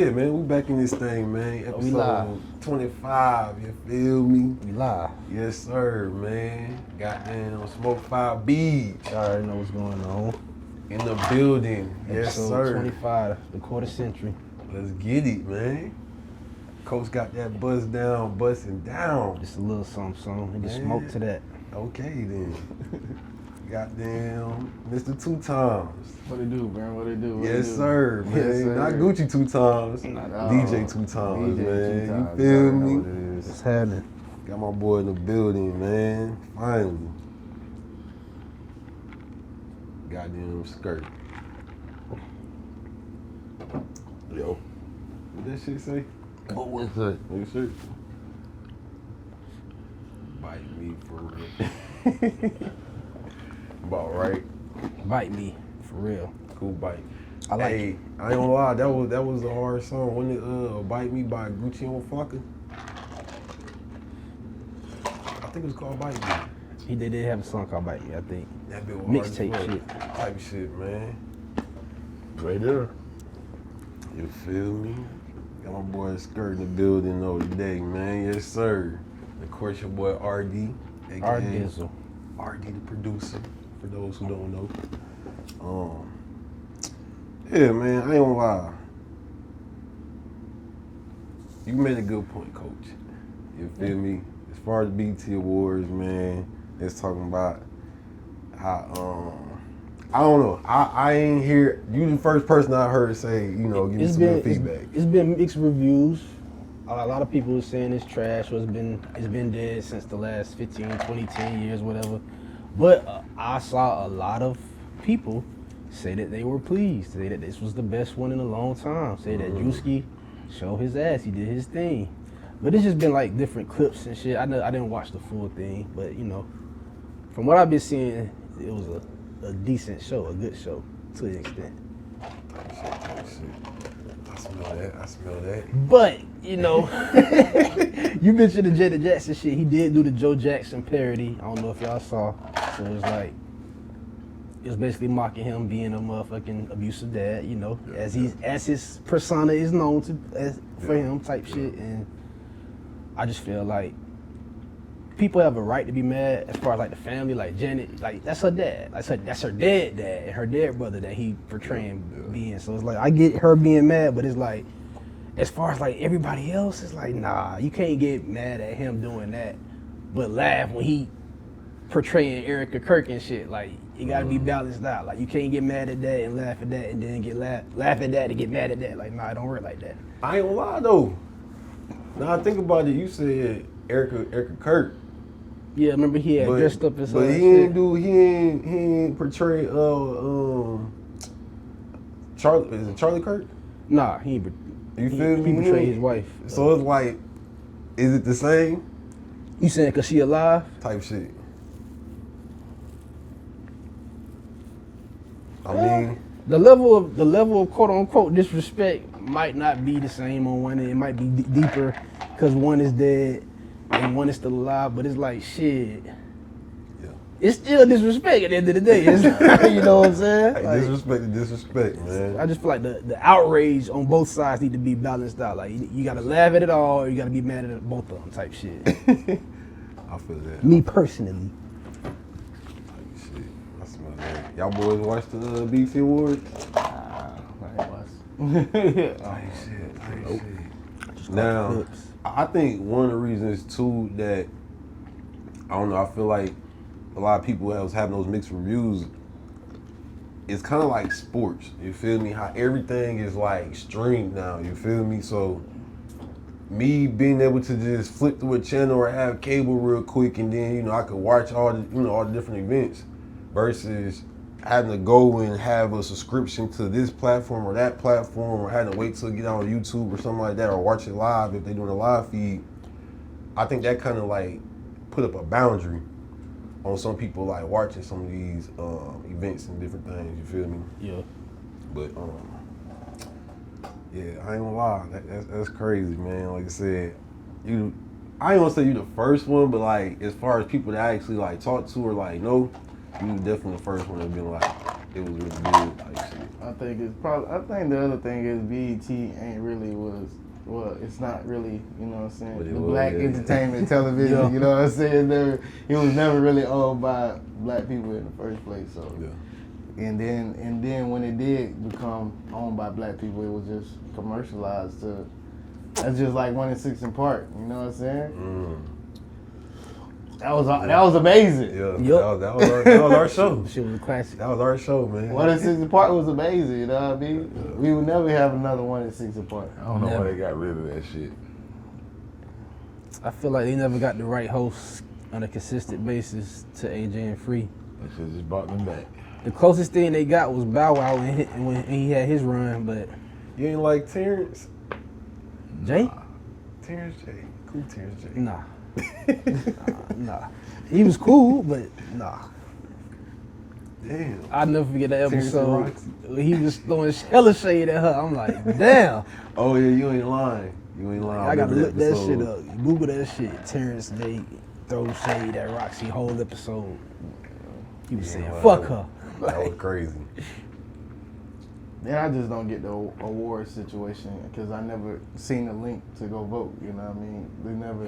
Yeah, man, we back in this thing, man. We live. Episode 25, you feel me? We live. Yes, sir, man. Goddamn SmokePhi Beej Y'all already know what's going on. in the building. Yes, Episode sir. 25, the quarter century. Let's get it, man. Coach got that buzz down, busting down. Just a little something. He just Man. smoke to that. Okay, then. Goddamn, Mr. 2Times. What it do, bro? What it do? What Yes, it do? sir, man. Yes, sir. Not Gucci 2Times. Not DJ2Times, man. DJ2Times. You feel me? What it is. What's happening? Got my boy in the building, man. Finally. Goddamn skirt. Yo. What that shit say? What was it? What shirt? Bite me for real. About right. Bite me, for real. Cool bite. I like hey, it. I ain't gonna lie, that was a hard song. When it Bite Me by Gucci on Flocka. I think it was called Bite Me. He did have a song called Bite Me, I think. That bit was hard as Mixtape fuck. shit. Type shit, man. Right there. You feel me? Got my boy Skirt in the building though today, man. Yes, sir. Of course, your boy RD. aka R Dizzle. RD, the producer, for those who don't know. Yeah, man, I ain't gonna lie. You made a good point, Coach. You feel me? As far as BT Awards, man, it's talking about how, I don't know. I ain't hear, you the first person I heard say, you know, give me some good feedback. It's been mixed reviews. A lot of people are saying it's trash or it's been dead since the last 15, 20, 10 years, whatever. But I saw a lot of people say that they were pleased, say that this was the best one in a long time, say that Drewski showed his ass, he did his thing. But it's just been like different clips and shit. I didn't watch the full thing, but you know, from what I've been seeing, it was a decent show, a good show to an extent. Type shit. I smell that. But, you know, you mentioned the Janet Jackson shit. He did do the Joe Jackson parody. I don't know if y'all saw. So it was like, it was basically mocking him being a motherfucking abusive dad, you know, as his persona is known for him type shit. And I just feel like people have a right to be mad as far as like the family, like Janet, like that's her dad. That's her dead dad and her dead brother that he portraying being. So it's like, I get her being mad, but it's like, as far as like everybody else, it's like, nah, you can't get mad at him doing that, but laugh when he portraying Erica Kirk and shit. Like, you gotta be balanced out. Like, you can't get mad at that and laugh at that and then get laugh at that and get mad at that. Like, nah, it don't work like that. I ain't gonna lie though. Now I think about it, you said Erica Kirk. Yeah, remember he had dressed up as but he ain't portray Charlie, is it Charlie Kirk? Nah, he feel me? He portrayed his wife. So it's like, is it the same? You saying cause she alive? Type shit. I mean, the level of quote unquote disrespect might not be the same on one end. It might be deeper because one is dead and one is still alive. But it's like shit. yeah. It's still disrespect at the end of the day. It's, you know what I'm saying? Hey, Like, disrespect, man. I just feel like the outrage on both sides need to be balanced out. Like you gotta laugh at it all, or you gotta be mad at both of them type shit. I feel that. Me personally. Shit, I smell that. Y'all boys watch the BT Awards? Type shit. Now, I think one of the reasons too that, I don't know, I feel like a lot of people that was having those mixed reviews, it's kind of like sports, you feel me? How everything is like streamed now, you feel me? So me being able to just flip through a channel or have cable real quick and then, you know, I could watch all the different events versus having to go and have a subscription to this platform or that platform or having to wait till it get on YouTube or something like that or watch it live if they're doing a live feed. I think that kind of like put up a boundary on some people like watching some of these events and different things, you feel me? Yeah. But yeah, I ain't gonna lie, that's crazy, man. Like I said, I ain't gonna say you the first one, but like as far as people that I actually like talk to or like know, you definitely the first one that been like, it was really good. Like shit. I think the other thing is BET ain't really well, it's not really, you know what I'm saying, But it the was, black yeah. entertainment television, Yeah. you know what I'm saying? It was never really owned by black people in the first place, so. Yeah. And then when it did become owned by black people, it was just commercialized to, that's just like 1 in 6 in Park, you know what I'm saying? That was amazing. Yeah. Yup. That was our show. Shit was a classic. That was our show, man. 1 in 6 in Park was amazing, you know what I mean? We would never have another 1 in 6 in Park. I don't know Never. why they got rid of that shit. I feel like they never got the right hosts on a consistent basis to AJ and Free. That shit just brought them back. The closest thing they got was Bow Wow when he had his run, but You ain't like Terrence? Jay? Terrence J. Cool Terrence J. Nah. Nah. He was cool, but nah. Damn. I'll never forget that Terrence and episode. Roxy. He was throwing hella shade at her. I'm like, damn. Oh yeah, you ain't lying. You ain't lying. I gotta remember look that episode. shit up. Google that shit. Terrence J throws shade at Roxy whole episode. He was saying, wow. fuck her. That was crazy. Then I just don't get the award situation because I never seen a link to go vote. You know what I mean? They never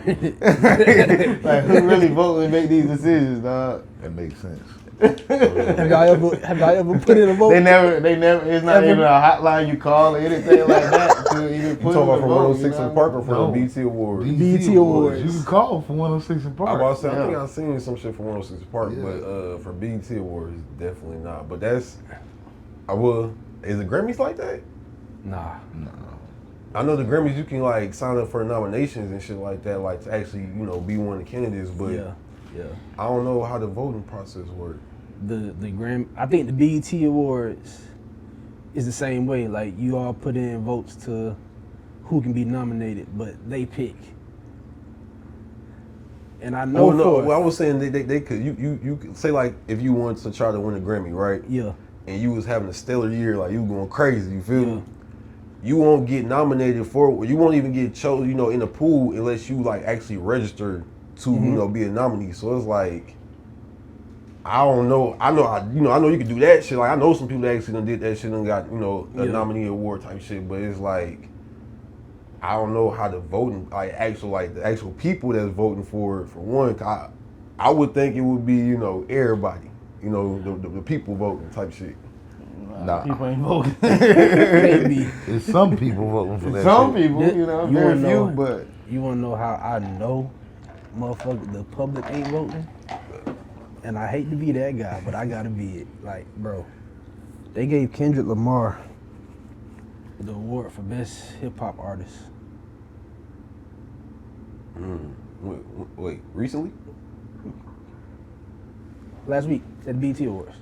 like who really vote and make these decisions, dog. That makes sense. Have y'all ever put in a vote? They never. It's not even a hotline you call or anything like that to even You put talking in about a from vote. 106 in Park or from No. the BT Awards? BET Awards. You can call for 106 in Park. I'm about to say, I Yeah. think I seen some shit from 106 Park, Yeah. but for BT Awards, definitely not. But that's, is the Grammys like that? Nah. I know the Grammys, you can like sign up for nominations and shit like that, like to actually, be one of the candidates, but Yeah. I don't know how the voting process works. The I think the BET Awards is the same way. Like you all put in votes to who can be nominated, but they pick. And I know I was saying they could, you could say like if you wanted to try to win a Grammy, right? Yeah. And you was having a stellar year, like you was going crazy, you feel Yeah. me? You won't get nominated for, you won't even get chosen, in the pool unless you like actually register to, be a nominee. So it's like, I don't know. I know you can do that shit. Like I know some people that actually done did that shit and got, a nominee award type shit. But it's like, I don't know how the voting, the actual people that's voting for one. I would think it would be, everybody, the people voting type shit. Nah. People ain't voting. Can't be. There's some people voting for that Some shit. people, You very wanna few, know- but You wanna know how I know motherfucker the public ain't voting? And I hate to be that guy, but I gotta be it. Like, bro, they gave Kendrick Lamar the award for best hip hop artist. Wait, recently? Last week at the BT Awards.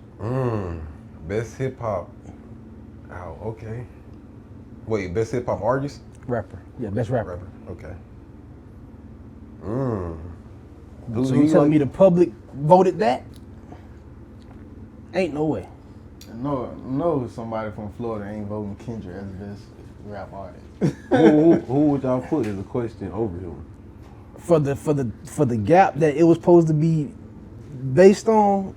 Best hip hop. Oh, okay. Wait, best hip hop artist? Rapper. Yeah, best rapper. Okay. So you telling me the public voted that? Ain't no way. no somebody from Florida ain't voting Kendrick as the best rap artist. who would y'all put as a question over him? For the gap that it was supposed to be based on,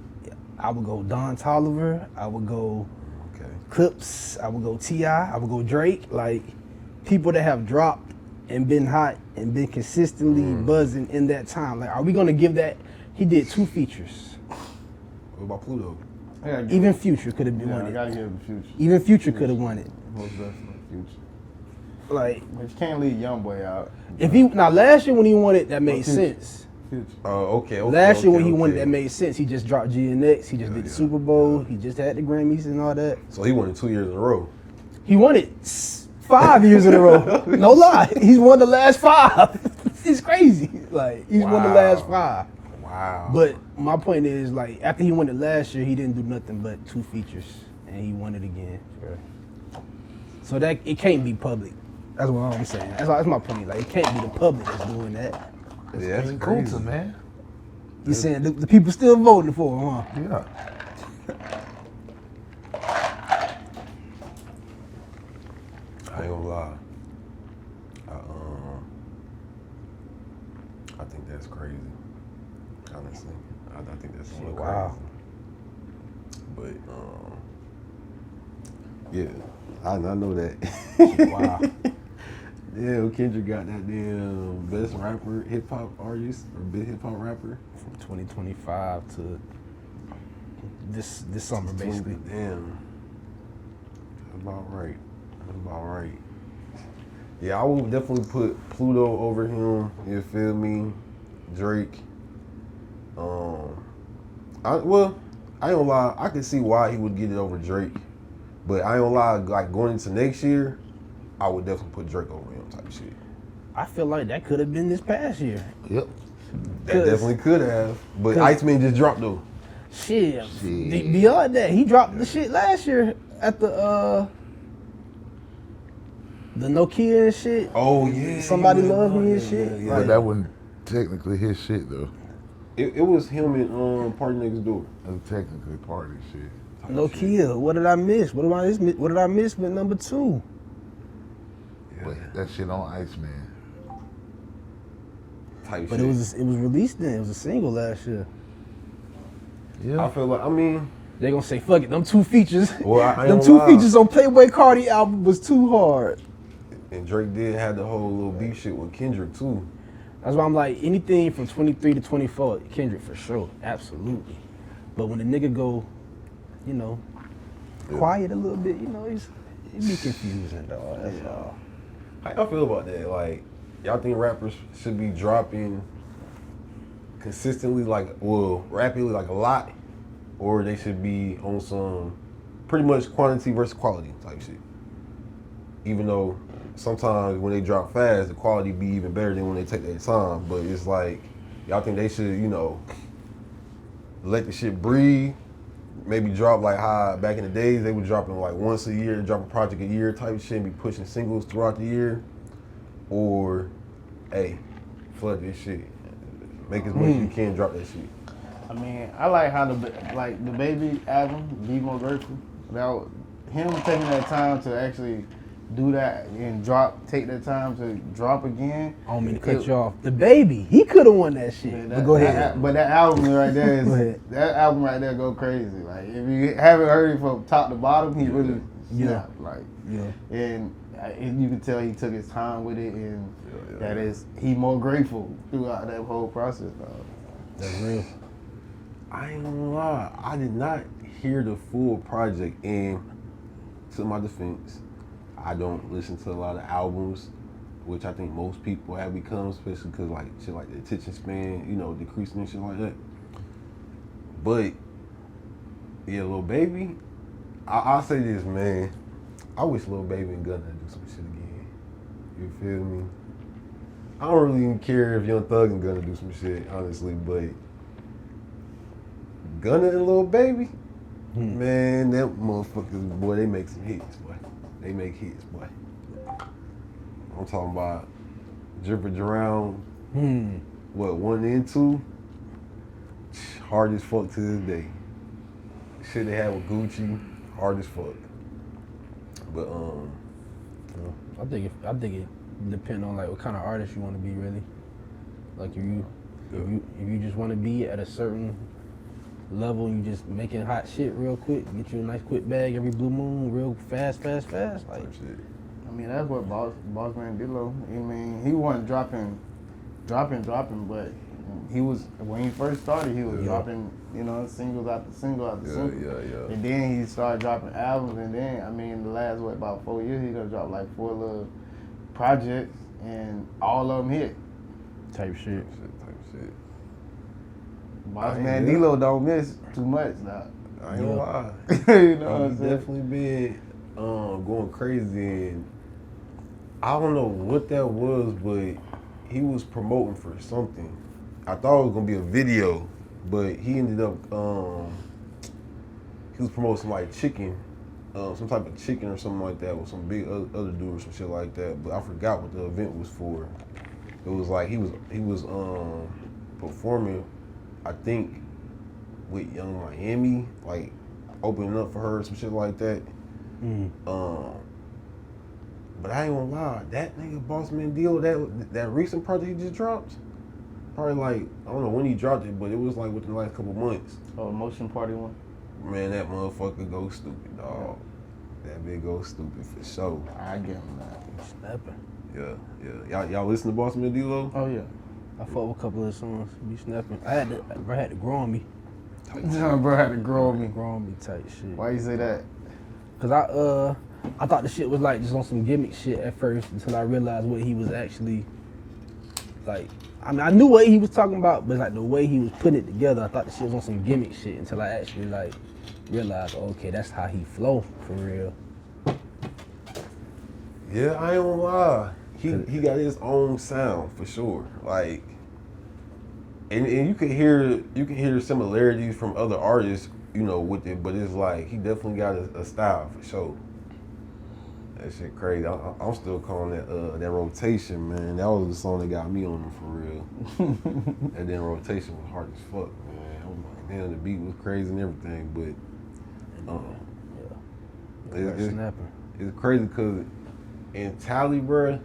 I would go Don Toliver, I would go Clips, I would go T.I., I would go Drake. Like, people that have dropped and been hot and been consistently buzzing in that time. Like, are we gonna give that? He did 2 features. What about Pluto? Even Future could have won I it. gotta give him Future. Even Future could have won it. Most definitely Future. Like, But you can't leave Youngboy out. if he last year when he won it, that made Future. sense. Future. Oh, okay. Last year when he won it, that made sense. He just dropped GNX. He just did the yeah, Super Bowl. He just had the Grammys and all that. So he won it 2 years in a row. He won it 5 years in a row. No lie. He's won the last 5. It's crazy. Like, he's won the last 5. Wow. But my point is, like, after he won it last year, he didn't do nothing but 2 features. And he won it again. So that it can't be public. That's what I'm saying. That's my point. Like, it can't be the public that's doing that. Yeah, that's King crazy. Kunta, man. You saying the people still voting for him, huh? Yeah. I ain't gonna lie. I think that's crazy. Honestly, I think that's so Wow. crazy. But Yeah, I know that. Wow. Damn, Kendrick got that damn best rapper, hip hop artist, or big hip hop rapper. From 2025 to this summer, basically. Damn. That's about right. That's about right. Yeah, I would definitely put Pluto over him. You feel me? Drake. I ain't gonna lie. I can see why he would get it over Drake, but I ain't gonna lie. Like going into next year, I would definitely put Drake over him type shit. I feel like that could have been this past year. Yep. That definitely could have, but Iceman just dropped though. Shit. Beyond that, he dropped the shit last year at the Nokia and shit. Oh yeah. Somebody Love Me and shit. Yeah. But that wasn't technically his shit though. It was him and Party Next Door. That was technically part of his shit. Nokia. What did I miss? What did I miss with number 2? But that shit on Iceman. Type But shit. it was released then. It was a single last year. Yeah. I feel like, I mean, They gonna say fuck it. Them 2 features. Well, I ain't them gonna 2 lie. features on Playboy Cardi album was too hard. and Drake did have the whole little beef shit with Kendrick too. That's why I'm like, anything from 23 to 24, Kendrick for sure, absolutely. But when the nigga go, you know, quiet a little bit, you know, it be confusing, dog. That's all. How y'all feel about that? Like, y'all think rappers should be dropping consistently, like, well, rapidly, like a lot, or they should be on some pretty much quantity versus quality type shit? Even though sometimes when they drop fast, the quality be even better than when they take their time. But it's like, y'all think they should, you know, let the shit breathe, maybe drop like how back in the days they were dropping like once a year, drop a project a year type shit, and be pushing singles throughout the year, or hey, flood this shit, make as much as you can, drop that shit. I mean, I like how the Baby album, Be More Grateful. Him taking that time to actually do that and take that time to drop again. I don't mean to cut you off. The Baby, he could have won that shit. Yeah, But go ahead. But that album right there Go is ahead. that album right there go crazy. Like if you haven't heard it from top to bottom, he really snapped. Like and you can tell he took his time with it, and that is he more grateful throughout that whole process. Dog. That's real. I ain't gonna lie, I did not hear the full project, and to my defense, I don't listen to a lot of albums, which I think most people have become, especially because like shit like the attention span, you know, decreasing and shit like that. But yeah, Lil Baby, I'll say this, man. I wish Lil Baby and Gunna do some shit again. You feel me? I don't really even care if Young Thug and Gunna do some shit, honestly, but Gunna and Lil Baby, man, them motherfuckers, boy, they make some hits, boy. They make hits, boy. I'm talking about Dripper Drown, what, 1 and 2? Hard as fuck to this day. Shit they had with Gucci, hard as fuck. But I think it depends on like what kind of artist you want to be, really. Like if you just want to be at a certain level, you just making hot shit real quick, get you a nice quick bag every blue moon, real fast. Like shit. I mean, that's what BossMan Dlow. I mean, he wasn't dropping, but he was, when he first started, he was dropping, you know, singles after single after single. Yeah. And then he started dropping albums, and then, I mean, the last, about 4 years, he gonna drop like 4 little projects, and all of them hit. type shit. BossMan Dlow don't miss too much now. I ain't gonna lie. You know what I'm He's saying? definitely been going crazy, and I don't know what that was, but he was promoting for something. I thought it was gonna be a video, but he ended up he was promoting some like chicken, some type of chicken or something like that with some big other dude or some shit like that. But I forgot what the event was for. It was like he was performing, I think, with Young Miami, like opening up for her, some shit like that. But I ain't gonna lie, that nigga BossMan Dlow, that recent project he just dropped, probably like, I don't know when he dropped it, but it was like within the last couple months. Oh, Motion Party one. Man, that motherfucker go stupid, dog. That big old stupid for sure. I give him that. Snapping. Yeah. Y'all listen to BossMan Dlow? Oh yeah. I fuck with a couple of songs. Be snapping. I had to grow on me. Bro had to grow on me. Grow on me type shit. Why you say that? Cause I thought the shit was like just on some gimmick shit at first until I realized what he was actually like. I mean, I knew what he was talking about, but like the way he was putting it together, I thought the shit was on some gimmick shit until I actually like realized, okay, that's how he flow for real. Yeah, I ain't gonna lie. He got his own sound for sure. Like, and you can hear similarities from other artists, you know, with it. But it's like he definitely got a style for sure. That shit crazy. I'm still calling that rotation, man. That was the song that got me on him for real. And then rotation was hard as fuck, man. I was like, damn, the beat was crazy and everything, but Yeah. Snapping. it's crazy because in Tally, bruh,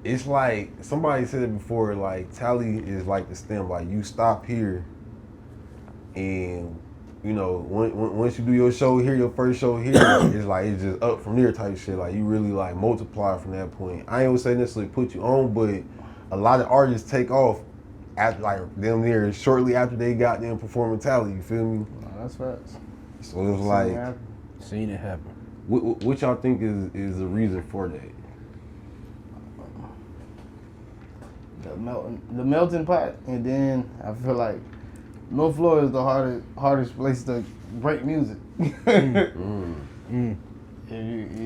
it's like somebody said it before. Like Tally is like the stem. Like you stop here, and you know once you do your show here, your first show here, it's like it's just up from there type shit. Like you really like multiply from that point. I ain't gonna say necessarily put you on, but a lot of artists take off after like them there shortly after they got them performing Tally. You feel me? No, that's facts. So it was like, Seen it happen. what y'all think is the reason for that? The melting pot, and then I feel like North Florida is the hardest place to break music. You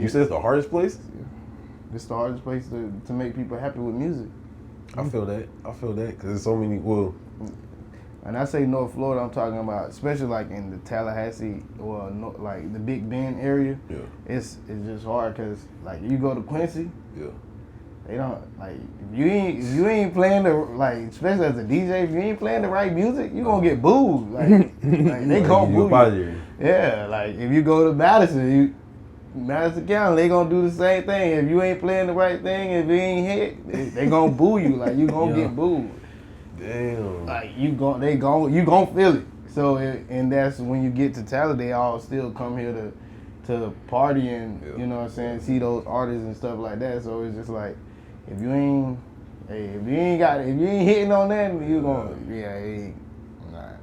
said it's the hardest place? It's the hardest place to make people happy with music. I feel that because there's so many. Well, and I say North Florida, I'm talking about especially like in the Tallahassee or like the Big Bend area. yeah, It's just hard because like you go to Quincy, yeah. they don't like if you ain't playing the like especially as a DJ, if you ain't playing the right music, you gonna get booed. Like they gonna boo you. Yeah, like if you go to Madison County, they gonna do the same thing. If you ain't playing the right thing, if you ain't hit, they gonna boo you. Like you gonna get booed. Damn. Like you gonna feel it. So and that's when you get to Tally, they all still come here to party and you know what I'm saying, see those artists and stuff like that. So it's just like if you ain't hitting on that, you gonna nah.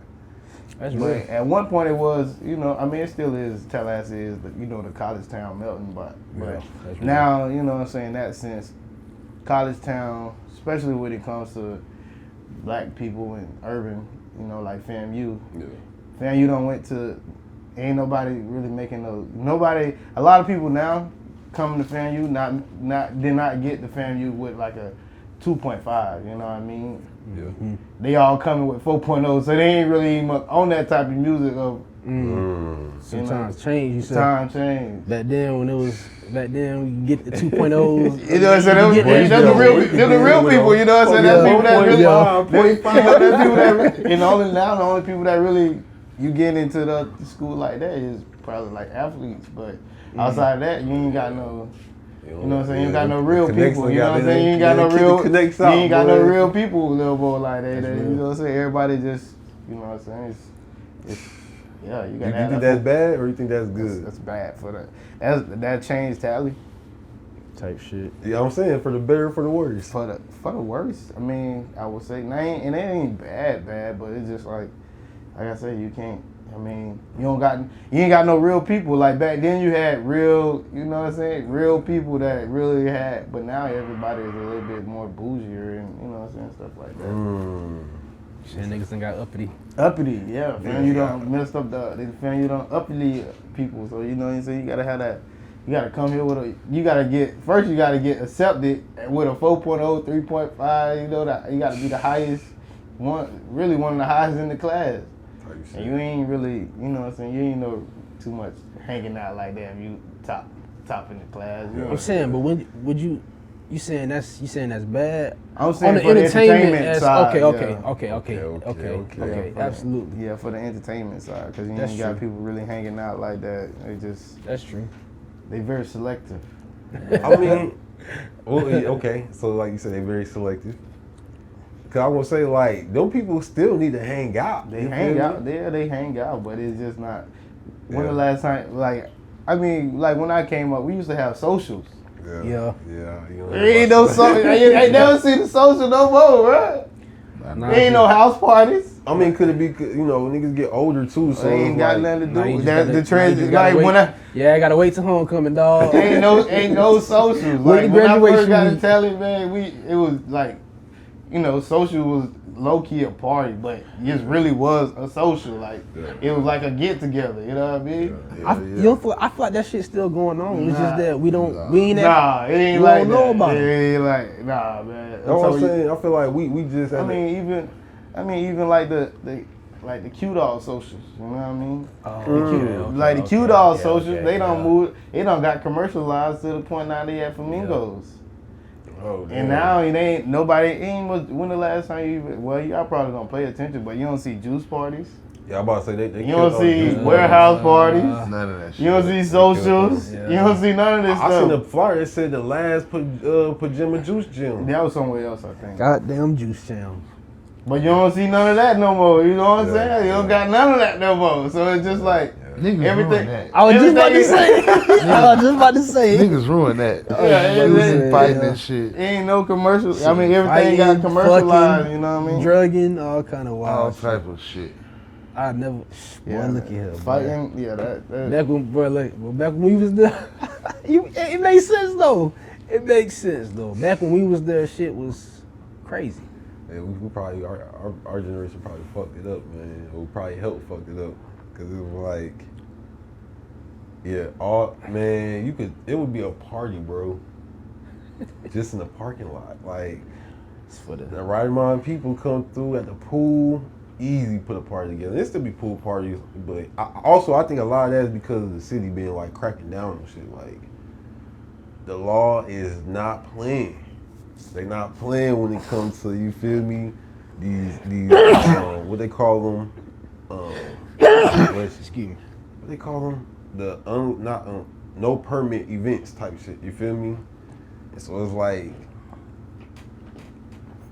That's But real. at one point it was, you know, I mean it still is Tallahassee is the, you know, the college town melting pot. But that's now, you know what I'm saying, in that sense, college town, especially when it comes to black people and urban, you know, like FAMU. Yeah. FAMU done went to, ain't nobody really making a lot of people now coming to FAMU did not get the FAMU with like a 2.5, you know what I mean? Yeah. Mm-hmm. They all coming with 4.0, so they ain't really even on that type of music of, Sometimes change. You said time change. back then when you get the 2.0s. You know what I'm saying? They're the real people, you know what I'm saying? That's people that really, and the only people that really, you get into the school like that is probably like athletes, but outside of that, you ain't got no, you know what I'm saying? You ain't got no real people, you know what I'm saying? You ain't got no real people, little boy, like that. You know what I'm saying? Everybody just, you know what I'm saying? It's yeah, you got. You think that's bad or you think that's good? That's bad for that changed Tally. Type shit. Yeah, I'm saying for the better, for the worse. For the worse. I mean, I would say, and it ain't bad, but it's just like I said, you can't. I mean, you ain't got no real people. Like back then, you had real, you know what I'm saying, real people that really had. But now everybody is a little bit more bougier and you know what I'm saying, stuff like that. Shit, niggas done got uppity. Uppity, yeah. Fam, you done messed up you done uppity people. So you know what I'm saying. You gotta have that. You gotta come here with you gotta get accepted with a 4.0, 3.5. You know that you gotta be the highest one, really one of the highest in the class. And you ain't really, you know what I'm saying. You ain't know too much hanging out like that. If you top in the class. You know I'm saying, but when would you saying that's bad? I'm saying on for the entertainment side. Okay, absolutely. Yeah, for the entertainment side, because you ain't got people really hanging out like that. That's true. They very selective. I mean, okay, so like you said, they're very selective. Cause I would say like, them people still need to hang out. They hang out, but it's just not. When the last time, like, I mean, like when I came up, we used to have socials. Yeah. You Ain't no social. I ain't never seen the social no more, right? Nah, Ain't no house parties. I mean, could it be, niggas get older too, so They ain't it's got like, nothing to Nah, do you with just that. gotta- The transit, you just gotta like when wait. Yeah, I gotta wait till homecoming, dog. ain't no socials. When Like the when I first graduation got to week. Tally, man, it was like, social was low key a party, but it really was a social. Like it was like a get together. You know what I mean? I feel like that shit's still going on. It's just that we ain't at, Nah, it ain't we like don't know that. about It it. ain't like man. That's what I'm saying. I feel like we just. I mean, even like the Q Dog socials. You know what I mean? Like the Q Dog socials, they don't move. They don't got commercialized to the point now they at Flamingos. Oh, And now it ain't nobody. When the last time y'all probably don't pay attention, but you don't see juice parties. Yeah, I'm about to say they You don't see warehouse parties. None of that shit. You don't see socials. You don't see none of this I seen a stuff. flyer that said the last pajama juice gym. That was somewhere else, I think. Goddamn juice town. But you don't see none of that no more. You know what I'm saying? You don't got none of that no more. So it's just like Niggas everything. ruin that. I was just about to say. Niggas ruin that. Yeah, Shooting, fighting yeah. and shit. Ain't no commercial. I mean, everything got Fighting, commercialized. fucking, You know what I mean? Drugging, all kind of All wild shit. type of shit. I never. Boy, look at here. Boy. Fighting. Yeah, that. Back when we was there, it makes sense though. It makes sense though. Back when we was there, shit was crazy. Yeah, we probably our generation probably fucked it up, man. Or probably helped fuck it up, cause it was like, it would be a party, bro. Just in the parking lot, like It's for the the right amount of people come through at the pool. Easy put a party together. There still be pool parties, but I think a lot of that is because of the city being like cracking down on shit. Like the law is not playing. They not playing when it comes to, you feel me? These what they call them? excuse me. What they call them? The no permit events type shit. You feel me? And so it's like,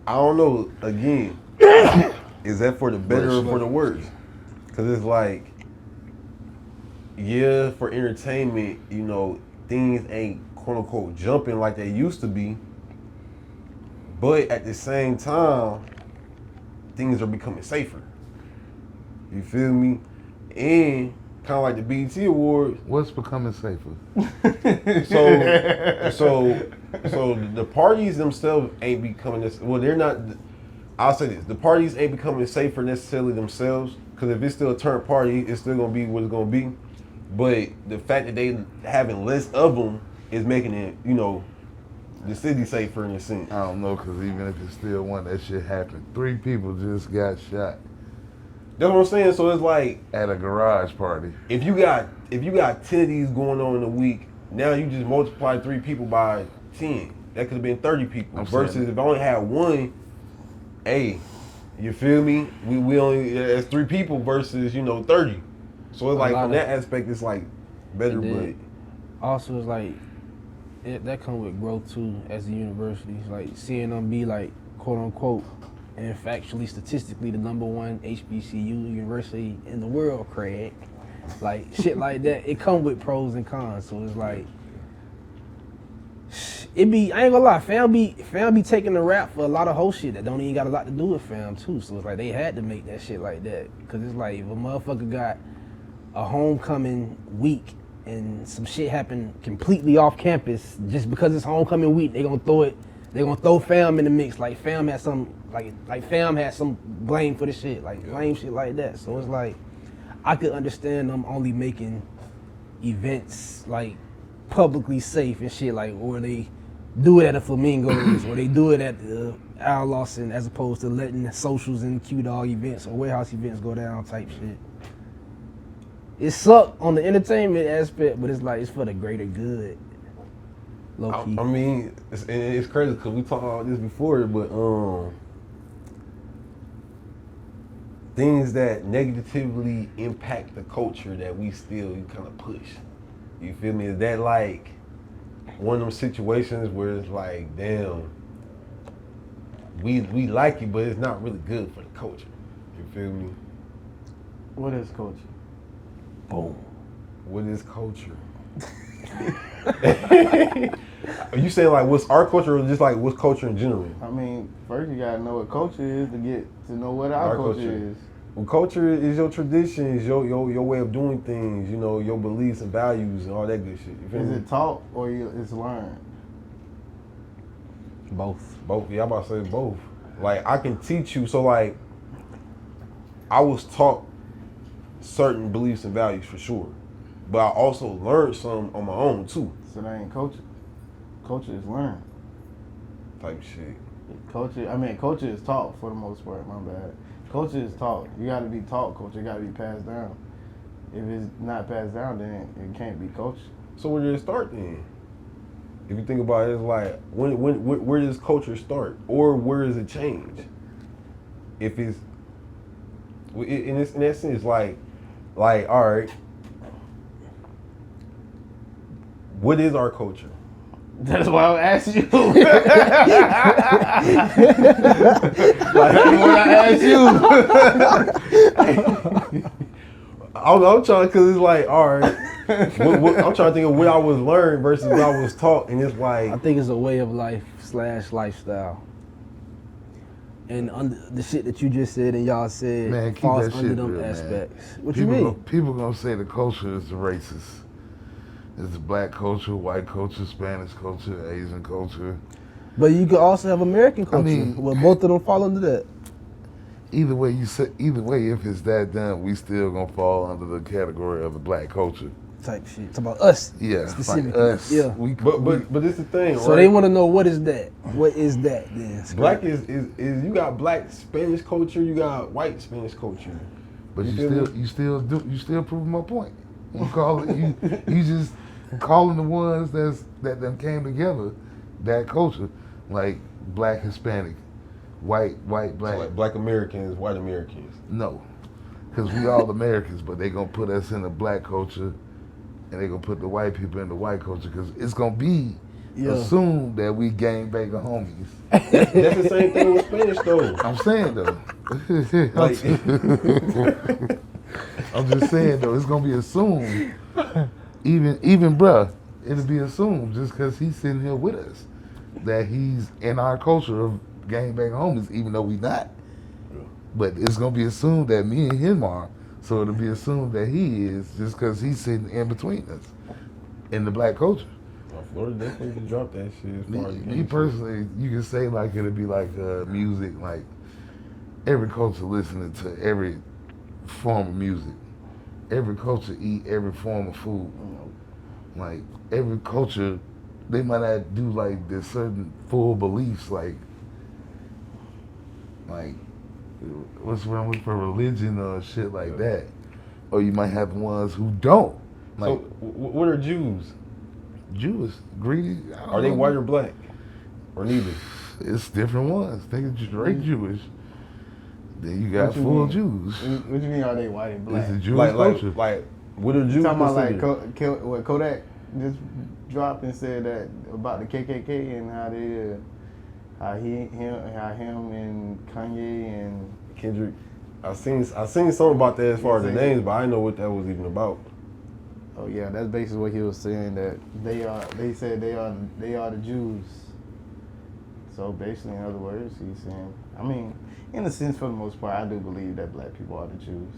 I don't know. Again, is that for the better or for the worse? Because it's like, yeah, for entertainment, things ain't quote unquote jumping like they used to be. But at the same time, things are becoming safer. You feel me? And kind of like the BET Awards. What's becoming safer? So the parties themselves ain't becoming this. Well, they're not. I'll say this: the parties ain't becoming safer necessarily themselves. Because if it's still a turn party, it's still gonna be what it's gonna be. But the fact that they having less of them is making it, the city safer in a sense. I don't know, because even if it's still one, that shit happened. 3 people just got shot That's what I'm saying. So it's like, at a garage party. if you got 10 of these going on in a week, now you just multiply 3 people by 10. That could have been 30 people. I'm Versus saying. if I only had one, hey, you feel me? We only, that's 3 people versus 30. So it's like, from that aspect, it's like better, but Also, it's like that come with growth too as a university. Like seeing them be like quote unquote and factually, statistically, the #1 HBCU university in the world, Craig. Like shit like that. It come with pros and cons. So it's like I ain't gonna lie, fam be taking the rap for a lot of whole shit that don't even got a lot to do with fam too. So it's like they had to make that shit like that. Cause it's like if a motherfucker got a homecoming week and some shit happened completely off campus just because it's homecoming week, they gonna throw fam in the mix. Like fam had some blame for the shit, like blame shit like that. So it's like I could understand them only making events like publicly safe and shit, like, or they do it at the Flamingos or they do it at the Al Lawson, as opposed to letting the socials and Q Dog events or warehouse events go down type shit. It sucked on the entertainment aspect, but it's like it's for the greater good. Low key. I mean, it's crazy because we talked about this before, but things that negatively impact the culture that we still kind of push. You feel me? Is that like one of them situations where it's like, damn, we like it, but it's not really good for the culture. You feel me? What is culture? Boom. What is culture? Are you saying like what's our culture or just like what's culture in general? I mean, first you gotta know what culture is to get to know what our culture is. Well, culture is your traditions, your way of doing things, you know, your beliefs and values and all that good shit. You feel Is me? it taught or it's learned? Both. Both. Yeah, I'm about to say both. Like I can teach you. So like, I was taught certain beliefs and values for sure, but I also learned some on my own too. So that ain't culture. Culture is learned. Type shit. Culture is taught for the most part, my bad. Culture is taught. You gotta be taught culture, it gotta be passed down. If it's not passed down, then it can't be culture. So where did it start then? If you think about it, it's like where does culture start, or where does it change? If it's in that sense, like all right, what is our culture? That's why I asked you. Like, what I asked you. I'm trying because it's like all right. I'm trying to think of what I was learned versus what I was taught, and it's like I think it's a way of life / lifestyle. And the shit that you just said and y'all said Man, keep falls that under shit them real, aspects. man. What you mean? People gonna say the culture is racist. It's black culture, white culture, Spanish culture, Asian culture. But you could also have American culture. mean- well, both of them fall under that. Either way, if it's that done, we still gonna fall under the category of the black culture. Type shit. It's about us. Yeah, like Specifically. us. Yeah. but it's the thing, So right? they want to know what is that? What is that then? Black is you got black Spanish culture, you got white Spanish culture. But You feel you still proving my point. You call it you just calling the ones that them came together that culture, like black Hispanic, white black. So like black Americans, white Americans. No, because we all Americans, but they gonna put us in the black culture, and they gonna put the white people in the white culture because it's gonna be assumed that we gang banging homies. That's the same thing with Spanish though. I'm saying though. Like, I'm just saying though, it's gonna be assumed. Even bruh, it'll be assumed just because he's sitting here with us that he's in our culture of gang bang homies, even though we not. But it's gonna be assumed that me and him are. So it'll be assumed that he is just because he's sitting in between us in the black culture. Florida definitely can drop that shit. As far as Me personally, you can say like it'll be like music, like every culture listening to every form of music. Every culture eat every form of food. Like every culture, they might not do like this certain full beliefs, like what's wrong with for religion or shit like that. Or you might have ones who don't. Like so, what are Jews? Jewish, greedy. Are they white or black, or neither? It's different ones. Think it's straight Jewish. Then you got What you full mean? Jews. What you mean are they white and black? It's a Jewish culture. Like what are Jews? Talking about like considered? what Kodak just dropped and said that about the KKK and how they how him and Kanye and Kendrick. I seen something about that as far as the names, but I didn't know what that was even about. oh yeah, that's basically what he was saying, that they said they are the Jews. So basically, in other words, he's saying, I mean, in a sense, for the most part, I do believe that black people are the Jews.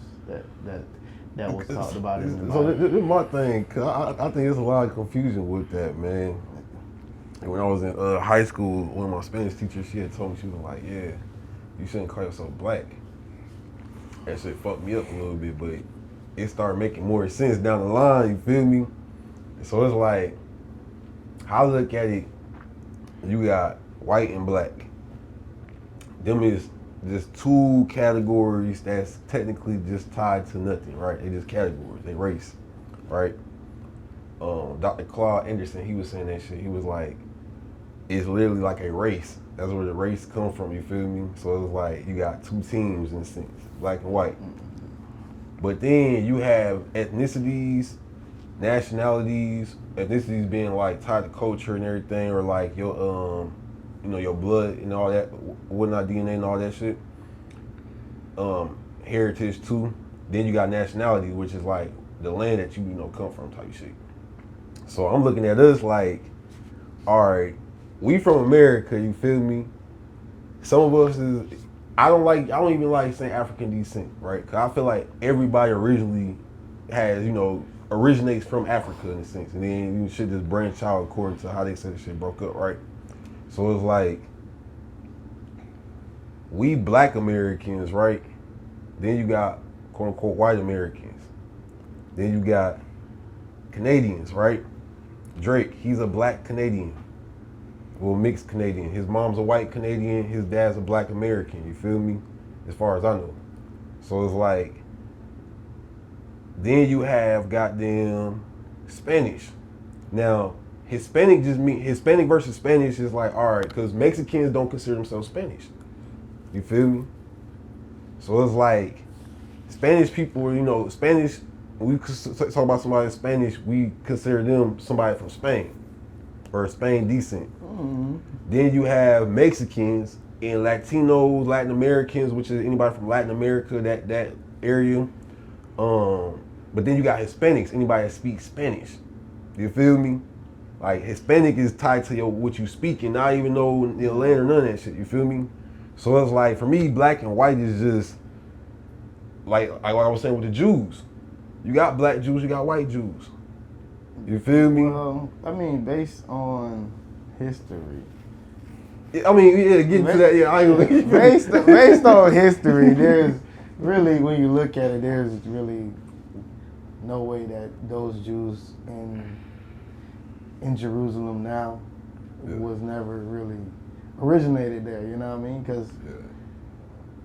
That was talked about in the So Bible. this is my thing, cause I think there's a lot of confusion with that, man. And when I was in high school, one of my Spanish teachers, she had told me, she was like, yeah, you shouldn't call yourself black. That shit fucked me up a little bit, but it started making more sense down the line, you feel me? So it's like, how I look at it, you got white and black. Them is just two categories that's technically just tied to nothing, right? They just categories, they race, right? Dr. Claude Anderson, he was saying that shit. He was like, it's literally like a race. That's where the race come from, you feel me? So it's like you got two teams in a sense, black and white. But then you have ethnicities, nationalities, ethnicities being like tied to culture and everything, or like your your blood and all that, whatnot, DNA and all that shit. Heritage too. Then you got nationality, which is like the land that you know come from type shit. So I'm looking at us like, all right, we from America, you feel me? Some of us is, I don't even like saying African descent, right? Cause I feel like everybody originally has, you know, originates from Africa in a sense, and then you should just branch out according to how they said the shit broke up, right? So it's like, we black Americans, right? Then you got quote unquote white Americans. Then you got Canadians, right? Drake, he's a black Canadian. Well, mixed Canadian. His mom's a white Canadian, his dad's a black American, you feel me? As far as I know. So it's like, then you have goddamn Spanish. Now, Hispanic versus Spanish is like, all right, because Mexicans don't consider themselves Spanish. You feel me? So it's like, Spanish people, you know, Spanish, when we talk about somebody in Spanish, we consider them somebody from Spain or Spain descent. Mm-hmm. Then you have Mexicans and Latinos, Latin Americans, which is anybody from Latin America, that area. But then you got Hispanics, anybody that speaks Spanish. You feel me? Like Hispanic is tied to what you speak and not even know your land or none of that shit. You feel me? So it's like, for me, black and white is just like I was saying with the Jews. You got black Jews, you got white Jews. You feel me? Well, I mean, based on history. I mean, yeah, getting to that, yeah, I ain't based on history, there's really, when you look at it, there's really no way that those Jews in Jerusalem now was never really originated there. You know what I mean? Because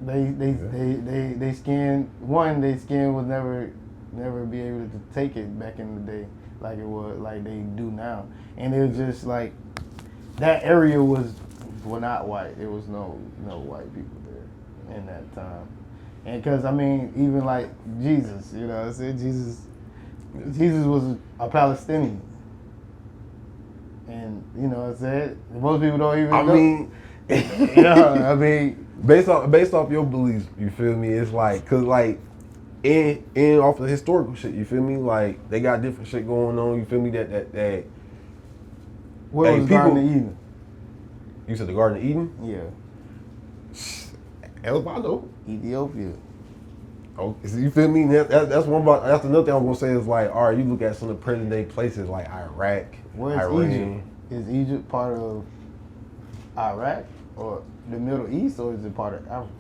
they skin would never be able to take it back in the day like they do now, and it was just like that area was not white. There was no white people there in that time, and because I mean, even like Jesus, you know what I'm saying? Jesus was a Palestinian. And you know what I'm saying? Most people don't even know. Mean, yeah, I mean, based off your beliefs, you feel me? It's like, cause like, and off the historical shit, you feel me? Like they got different shit going on. You feel me? That where was the Garden of Eden? You said the Garden of Eden? Yeah. El Bado. Ethiopia. Oh, you feel me? That's another thing I'm gonna say is like, all right, you look at some of the present day places like Iraq, Iran. Egypt? Is Egypt part of Iraq or the Middle East, or is it part of Africa?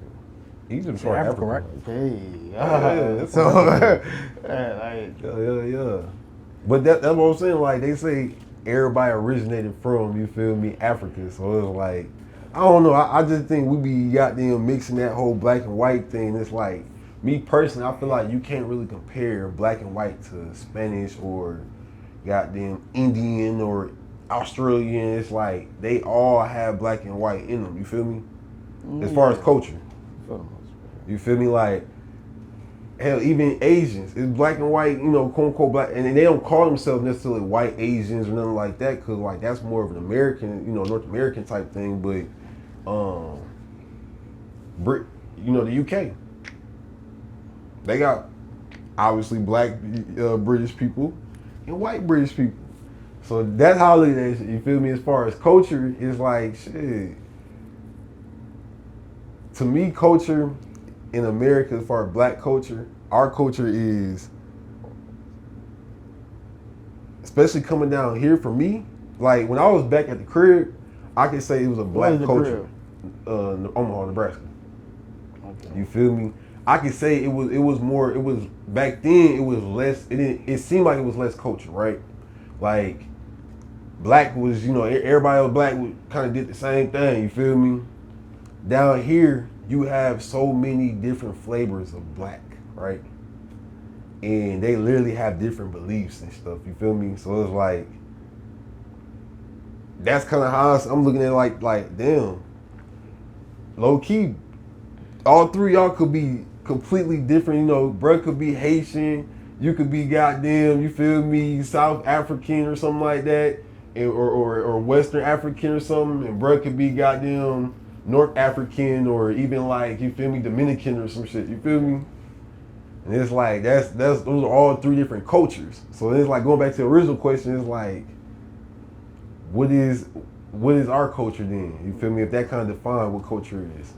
Egypt's part of Africa, right? Hey, yeah. But that's what I'm saying. Like they say, everybody originated from, you feel me, Africa. So it's like, I don't know. I just think we be goddamn mixing that whole black and white thing. It's like, me personally, I feel like you can't really compare black and white to Spanish or goddamn Indian or Australian. It's like they all have black and white in them. You feel me? As far as culture. You feel me? Like, hell, even Asians, it's black and white, you know, quote unquote black, and they don't call themselves necessarily white Asians or nothing like that, because like that's more of an American, you know, North American type thing. But, you know, the UK, they got obviously black British people and white British people. So that's how it is. You feel me? As far as culture, it's like shit. To me, culture in America, as far as black culture, our culture is, especially coming down here for me, like when I was back at the crib, I could say it was a black culture. Omaha, Nebraska. Okay. You feel me? I could say it was back then it was less, it seemed like it was less culture, right? Like black was, you know, everybody else black kind of did the same thing, you feel me? Down here, you have so many different flavors of black, right? And they literally have different beliefs and stuff, you feel me? So it's like, that's kind of how I'm looking at it, like damn, low key, all three of y'all could be completely different, you know, bruh could be Haitian, you could be goddamn, you feel me, South African or something like that, or Western African or something, and bruh could be goddamn North African or even like, you feel me, Dominican or some shit, you feel me? And it's like those are all three different cultures. So it's like going back to the original question, it's like, what is our culture then? You feel me? If that kind of define what culture is.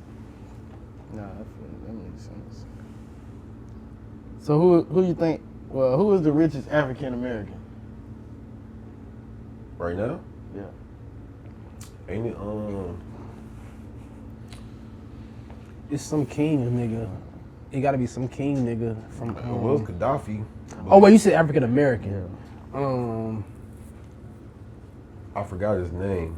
Nah, that makes sense. So who you think? Well, who is the richest African American? Right now? Yeah. Ain't it It's some king nigga. It gotta be some king nigga from. it was Gaddafi. Oh wait, you said African American. I forgot his name.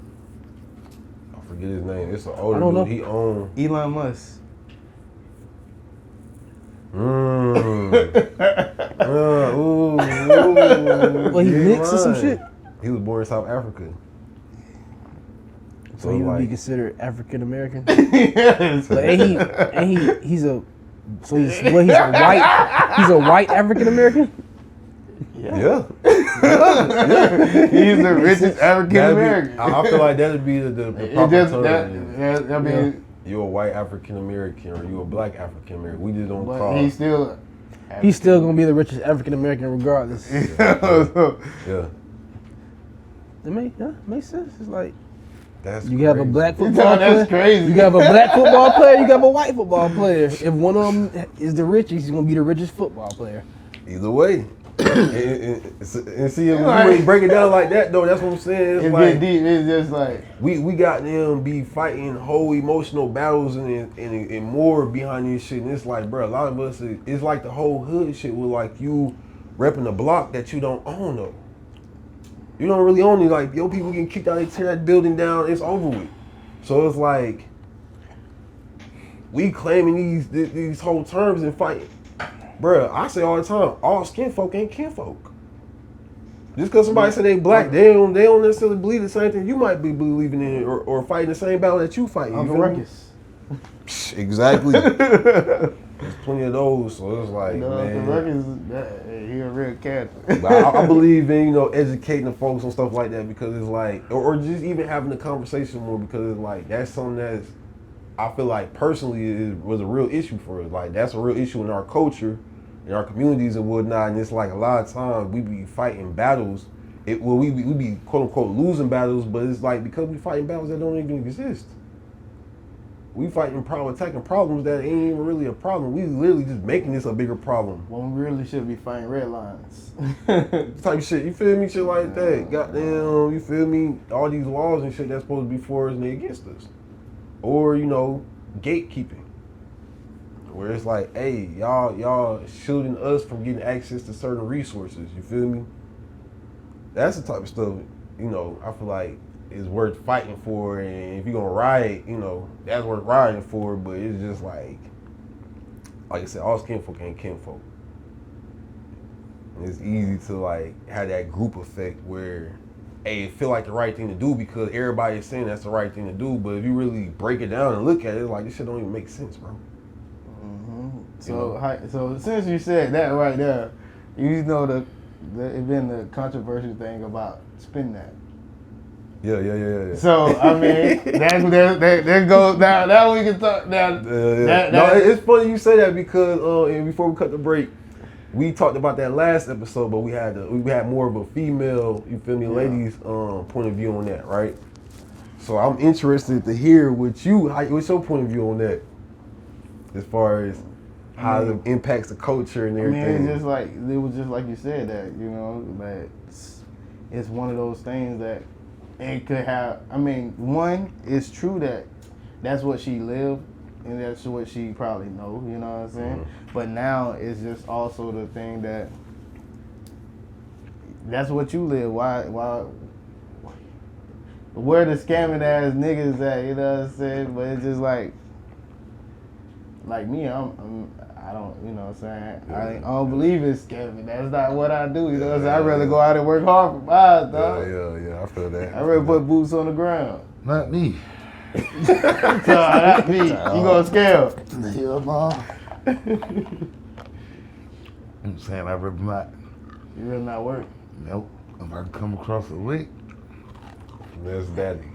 I forget his name. It's an older I don't dude. know. He owned. Elon Musk. Well, he mixed or some shit. He was born in South Africa. So he would be like, considered African American. Yes. But he's a white African American. yeah. He's the richest African American. I feel like that'd be the proper term. I mean, You a white African American or you a black African American. We just don't but call. he's still. He's still gonna be the richest African American regardless. Yeah. It makes sense. It's like That's you have a crazy. black football player. That's crazy. You have a black football player. You have a white football player. If one of them is the richest, he's gonna be the richest football player. Either way. and see, if we really break it down like that, though, that's what I'm saying. It's It's like, get deep. It's just like we got them be fighting whole emotional battles and more behind this shit. And it's like, bro, a lot of us, it's like the whole hood shit with like you repping a block that you don't own, though. You don't really own it. Like, yo, people getting kicked out, they tear that building down, it's over with. So it's like, we claiming these whole terms and fighting. Bruh, I say all the time, all skin folk ain't kinfolk. Just because somebody say they black, they don't necessarily believe the same thing you might be believing in or fighting the same battle that you fighting. Uncle Ruckus. Exactly. There's plenty of those, so it's like, Uncle man. Ruckus, he a real cat. But I believe in, educating the folks and stuff like that because it's like, or just even having the conversation more because it's like, that's something that's, I feel like personally was a real issue for us. Like, that's a real issue in our culture, in our communities and whatnot. And it's like a lot of times we be fighting battles. We be quote unquote losing battles, but it's like because we fighting battles that don't even exist. We attacking problems that ain't even really a problem. We literally just making this a bigger problem. When we really should be fighting red lines. Type of shit, you feel me? Shit like that. Goddamn, you feel me? All these laws and shit that's supposed to be for us and they against us. Or, gatekeeping. Where it's like, hey, y'all shielding us from getting access to certain resources. You feel me? That's the type of stuff, I feel like is worth fighting for. And if you're gonna riot, that's worth rioting for. But it's just like I said, all skinfolk ain't kinfolk. And it's easy to like have that group effect where, hey, it feel like the right thing to do because everybody is saying that's the right thing to do. But if you really break it down and look at it, it's like this shit don't even make sense, bro. So since you said that right there, it been the controversial thing about spin that. Yeah. So I mean, that goes now. Now we can talk now. It's funny you say that because and before we cut the break, we talked about that last episode, but we had more of a female, you feel me, ladies' point of view on that, right? So I'm interested to hear what's your point of view on that, as far as how it impacts the culture and everything. I mean, it was just like you said that that it's one of those things that it could have. I mean, one, it's true that that's what she lived and that's what she probably know. You know what I'm saying? Mm-hmm. But now it's just also the thing that that's what you live. Why? Where the scamming ass niggas at? You know what I'm saying? But it's just like me, I don't, you know what I'm saying? I don't believe in scamming. That's not what I do, you know what I'm saying? I'd rather go out and work hard for mine, dog. Yeah, I feel that. I'd rather put boots on the ground. Not me. So, not me. You gonna scam? Hell no. I'm saying I'd rather not. You rather not work? Nope. If I come across a lick, Finesse daddy.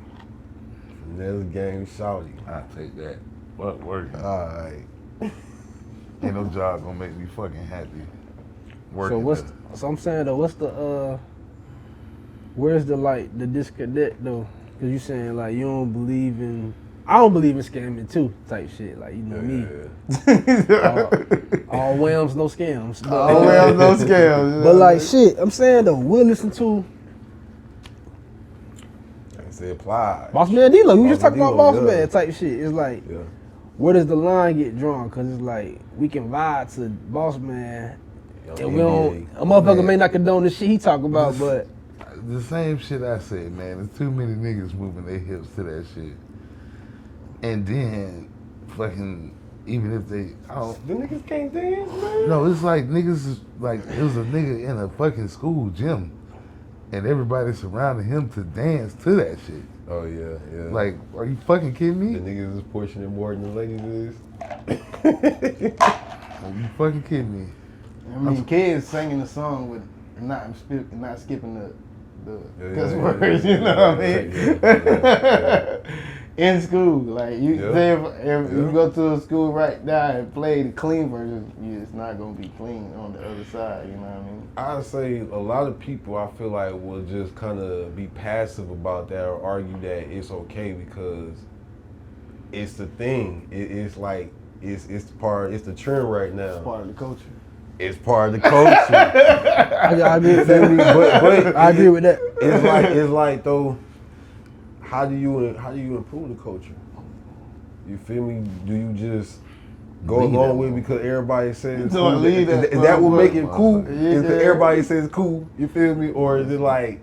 Finesse gang shawty. I'll take that. What working? Alright. Ain't no job gonna make me fucking happy. Working So I'm saying though, where's the disconnect though? Cause you saying like you don't believe in, I don't believe in scamming too type shit. Like you know me, all whams no scams. But, All whams no scams. But like shit, I'm saying though, we'll listen to I say apply. BossMan Dlow. You just Boss talking about Dlow, BossMan yeah. type shit. It's like, Yeah. where does the line get drawn? Cause it's like we can vibe to BossMan, and we don't. A motherfucker may not condone the shit he talk about, but the same shit I said, man. There's too many niggas moving their hips to that shit. And then, fucking, even if they, The niggas can't dance, man. no, it's like niggas, like, it was a nigga in a fucking school gym. And everybody surrounded him to dance to that shit. Oh, yeah, yeah. Like, are you fucking kidding the me? niggas is pushing it more than the ladies is. Are you fucking kidding me? I mean, kids singing the song with not skipping the cuss words, you know what I mean? In school, like you say, if you go to a school right now and play the clean version, it's not gonna be clean on the other side. You know what I mean? I'd say a lot of people, I feel like, will just kind of be passive about that or argue that it's okay because it's the thing. It's like it's the trend right now. It's part of the culture. It's part of the culture. I agree with that. but I agree with that. It's like though, how do you improve the culture? You feel me? Do you just go along with it because everybody says it's cool? Is that what make it cool? Is because everybody says it's cool? You feel me? Or is it like,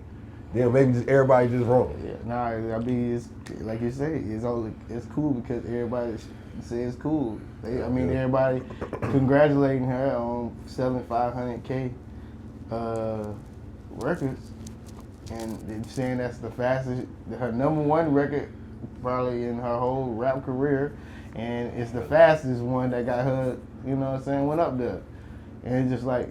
damn, maybe just everybody just wrong? Yeah, nah, I mean, it's like you say, it's cool because everybody says it's cool. Everybody congratulating her on selling 500K records, and they're saying that's the fastest, her #1 record probably in her whole rap career, and it's the fastest one that got her, you know what I'm saying, went up there. And it's just like,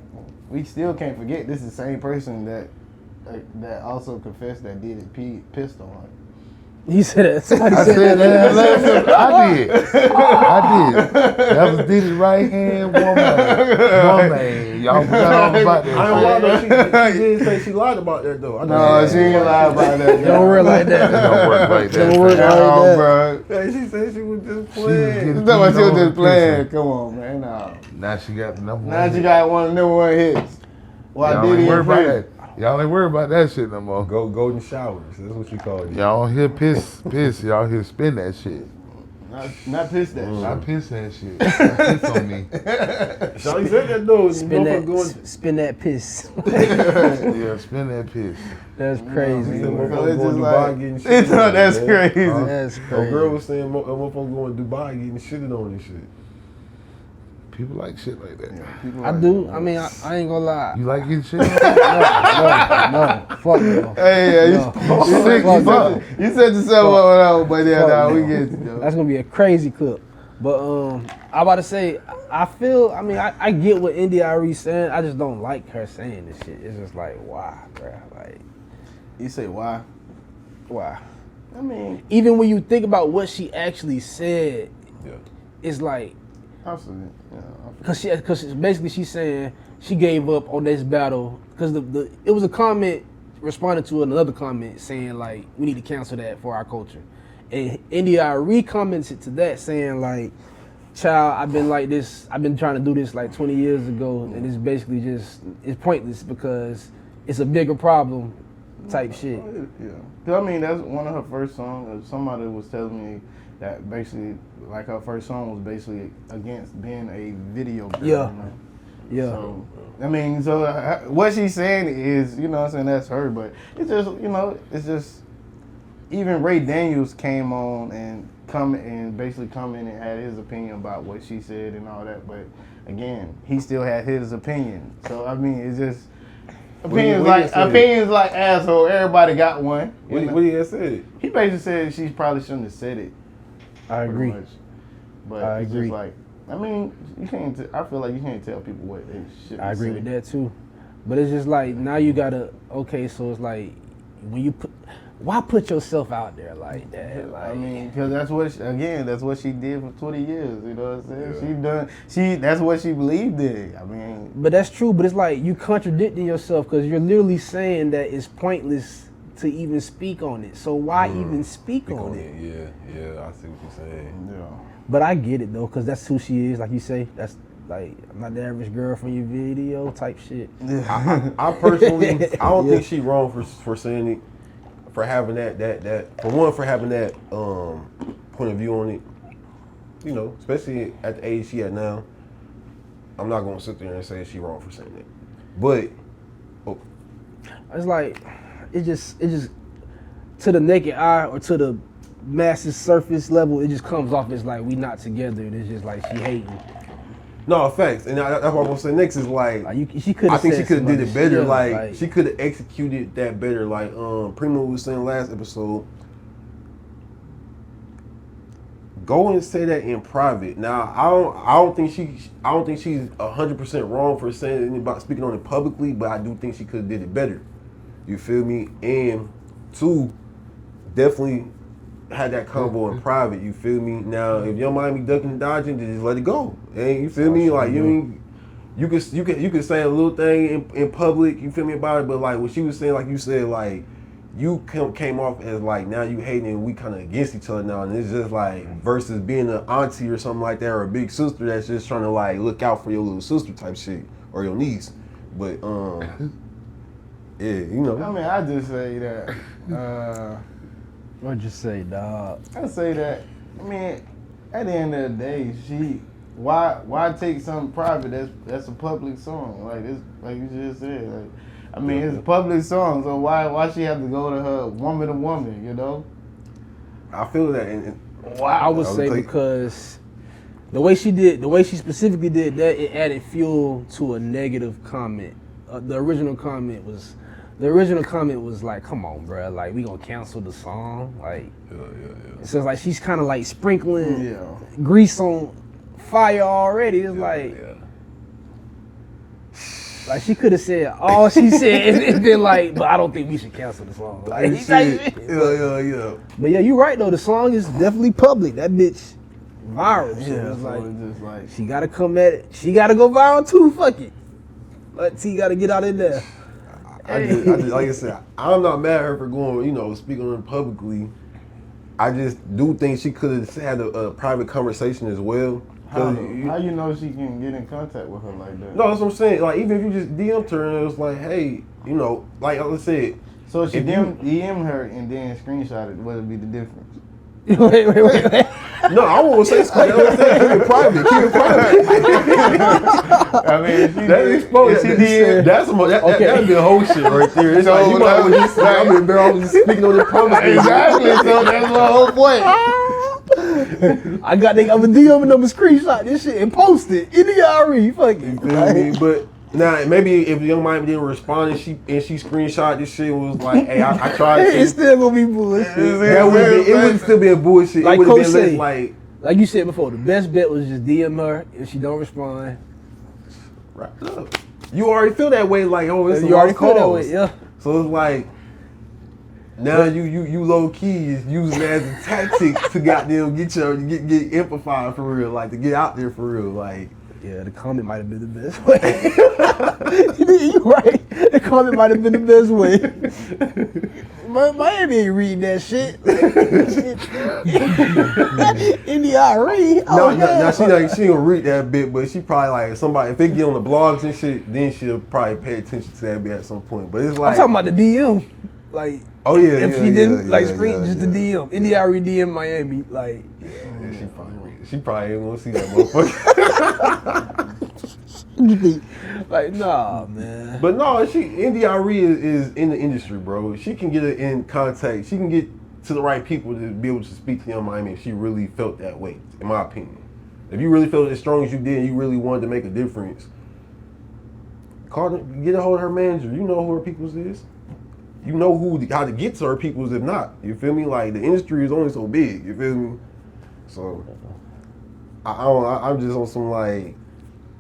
we still can't forget this is the same person that also confessed that did it pissed on her. He said that. Somebody I said that. I did. That was Diddy's right hand woman. Y'all forgot all about that. I don't lie though. She did say she lied about that though. No, she ain't lied about that. It don't work like that. It don't work like that. Don't work like that. Bro. Hey, she said she was just She was playing. getting You know what, she was on just the playing. picture. Come on, man. No. Now she got the #1. Now she got one of the #1 hits. Why Y'all Diddy ain't worried and about Prince? that. Y'all ain't worried about that shit no more. Golden showers. That's what she called it. Y'all here piss. Y'all here spin that shit. Not piss that shit. I piss that shit. Piss on me. Shawty said that though. Spin that piss. Yeah, spin that piss. That's crazy. It's just Dubai getting shit. that's crazy. That's A crazy. girl was saying, motherfucker going to Dubai getting shitted on and shit. People like shit like that. People I like do. that. I mean, I ain't gonna lie. You like getting shit? No, fuck no. Hey, No. you set yourself up with that, but yeah, Fuck nah, no. we get you, though. That's gonna be a crazy clip. But I about to say, I get what India.Arie saying. I just don't like her saying this shit. It's just like, why, bruh? Like, You say why? why? I mean, Even when you think about what she actually said, Yeah. it's like, absolutely. Yeah, Cause basically she's saying she gave up on this battle because it was a comment responding to another comment saying like we need to cancel that for our culture, and India.Arie commented to that saying like, child, I've been like this, I've been trying to do this like 20 years ago, and it's basically it's pointless because it's a bigger problem type shit. Yeah. 'Cause I mean, that's one of her first songs. Somebody was telling me that basically, like her first song was basically against being a video girl. Yeah. You know? Yeah. So, I mean, what she's saying is, you know what I'm saying, that's her, but it's just, it's just, even Ray Daniels came on and basically come in and had his opinion about what she said and all that, but again, he still had his opinion. So, I mean, it's just, opinions like asshole, everybody got one. What he had said? He basically said she probably shouldn't have said it. I agree. Much. But I it's agree. just like, I mean, you can't. I feel like you can't tell people what they should. I agree with that too. But it's just like now you gotta, okay, so it's like when you put, why put yourself out there like that? Like, I mean, because that's what she did for 20 years. You know what I'm saying? That's what she believed in. I mean, but that's true. But it's like you contradicting yourself because you're literally saying that it's pointless to even speak on it. So why even speak on it? Yeah, I see what you're saying. yeah. But I get it though, because that's who she is. Like you say, that's like I'm not the average girl from your video type shit. I personally, I don't think she wrong for saying it, for having that for one, for having that point of view on it. You know, especially at the age she at now. I'm not gonna sit there and say she wrong for saying that. But It's like it just to the naked eye or to the masses surface level, it just comes off as like we not together. And it's just like she hating. no, facts, and that's what I'm gonna say next is like She could. I think she could have did it better. Yeah, Like she could have executed that better. Like Primo was saying last episode. Go and say that in private. Now I don't think she's 100% wrong for saying anything about speaking on it publicly, but I do think she could have did it better. You feel me? And two, definitely had that convo in private. You feel me? Now if your mind be ducking and dodging, then just let it go. And you feel me? Like you can say a little thing in public. You feel me about it? But like what she was saying, like you said, like. You came off as like now you hating and we kind of against each other now, and it's just like versus being an auntie or something like that or a big sister that's just trying to like look out for your little sister type shit or your niece. But yeah, you know. I mean, I just say that. What'd you say, dog? I say that. I mean, at the end of the day, why take something private that's a public song like this? Like you just said, like. I mean, it's a public song, so why she have to go to her woman to woman, you know? I feel that. And I would say because the way she specifically did that, it added fuel to a negative comment. The original comment was like, come on, bro, like we gonna cancel the song, like. Yeah. So it's like she's kind of like sprinkling grease on fire already. It's like she could have said all she said and been like, but I don't think we should cancel the song. Like, yeah. But yeah, you're right though. The song is definitely public. That bitch viral. So it's just like she gotta come at it. She gotta go viral too. Fuck it. But T gotta get out in there. I just like I said, I'm not mad at her for going, speaking on it publicly. I just do think she could have had a private conversation as well. How you know she can get in contact with her like that? No, that's what I'm saying. Like, even if you just DM'd her and it was like, hey, like I said. So if she DM her and then screenshot it, what would be the difference? Wait. No, I won't say screenshot. I was saying keep it private. I mean, that'd be a whole shit right there. It's like, you might just say, I mean, bro, I was just speaking on the public. Exactly, so that's my whole point. I'm gonna DM them a screenshot this shit and post it in the RE. Fuck it. You feel me? But now maybe if the young Miami didn't respond and she screenshot this shit and was like, hey, I tried to. It's still gonna be bullshit. It would still be a bullshit. Like it would Coach have been said, less like you said before, the best bet was just DM her. If she don't respond, wrap it up. You already feel that way, like, oh, it's a you already lost feel that cause. way, yeah. So it's like now you low key is using it as a tactic to goddamn get amplified for real, like to get out there for real, like. Yeah, the comment might have been the best way. You're right. The comment might have been the best way. Miami ain't reading that shit. In the RE. Now she ain't gonna read that bit, but she probably like somebody if they get on the blogs and shit, then she'll probably pay attention to that bit at some point. But it's like I'm talking about the DM. Like if she didn't screen just the DM. In the RE DM Miami, like she probably ain't gonna see that motherfucker. Like, nah, man. But no, NDRE is in the industry, bro. She can get it in contact. She can get to the right people to be able to speak to Young Miami if she really felt that way, in my opinion. If you really felt as strong as you did and you really wanted to make a difference, get a hold of her manager. You know who her peoples is. You know how to get to her peoples if not. You feel me? Like, the industry is only so big. You feel me? So, I'm just on some, like,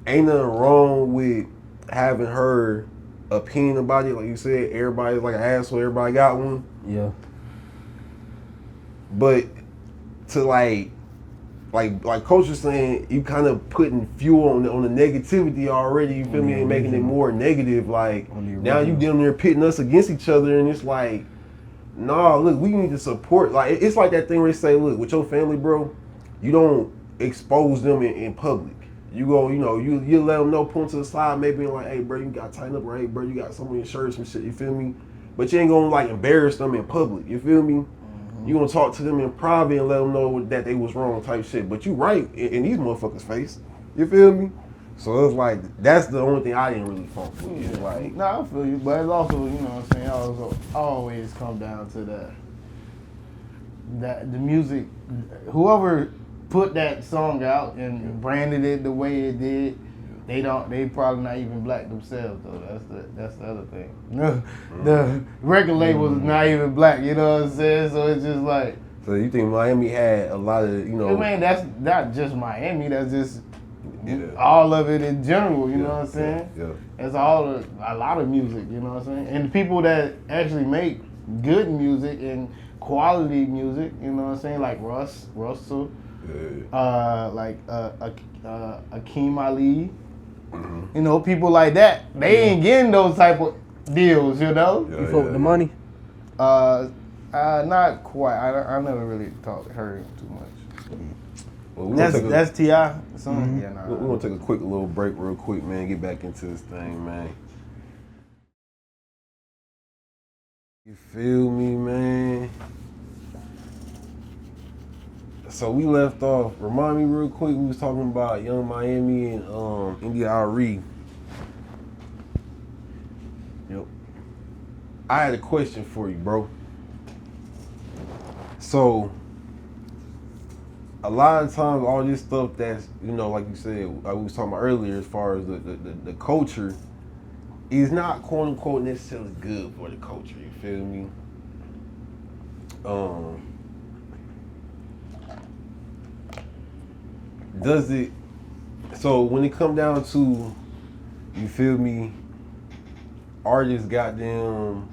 ain't nothing wrong with having her opinion about it. Like you said, everybody's like an asshole. Everybody got one. Yeah. but to like Coach was saying, you kind of putting fuel on the negativity already. You feel me? And making it more negative. Like now you getting there pitting us against each other, and it's like, nah, look, we need to support. Like it's like that thing where they say, look, with your family, bro, you don't expose them in public. You go, you let them know, point to the side, maybe like, hey, bro, you got to tighten up, or hey, bro, you got some of your shirts and shit. You feel me? But you ain't gonna like embarrass them in public. You feel me? You gonna talk to them in private and let them know that they was wrong type shit. But you right in these motherfuckers' face. You feel me? So it's like that's the only thing I didn't really funk with. It's like, I feel you, but it's also, you know what I'm saying, also always come down to the music. Whoever put that song out and branded it the way it did, they probably not even black themselves though. That's the other thing. The record label is not even black, you know what I'm saying? So it's just like. So you think Miami had a lot of, I mean, that's not just Miami, that's just all of it in general, you know what I'm saying? Yeah. It's a lot of music, you know what I'm saying? And the people that actually make good music and quality music, you know what I'm saying? Like Russell, like Akeem Ali, you know, people like that. They ain't getting those type of deals, you know? You fuck with the money? Not quite. I never really heard him too much. Well, that's T.I. Mm-hmm. Yeah, nah. We're gonna take a quick little break real quick, man. Get back into this thing, man. You feel me, man? So we left off. Remind me real quick. We was talking about Young Miami and India Ari. Yep. I had a question for you, bro. So a lot of times, all this stuff that's, like you said, like we was talking about earlier, as far as the culture, is not quote unquote necessarily good for the culture. You feel me? Does it? So when it come down to, you feel me? Artists got them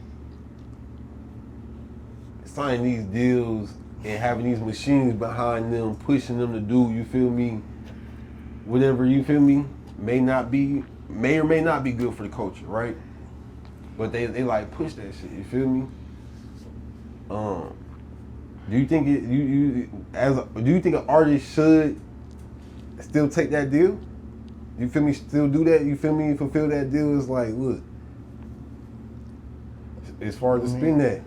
signing these deals and having these machines behind them, pushing them to do, you feel me, whatever, you feel me, may or may not be good for the culture, right? But they like push that shit, you feel me? Do you think do you think an artist should still take that deal? You feel me? Still do that? You feel me? Fulfill that deal? It's like, look, as far as to spin that.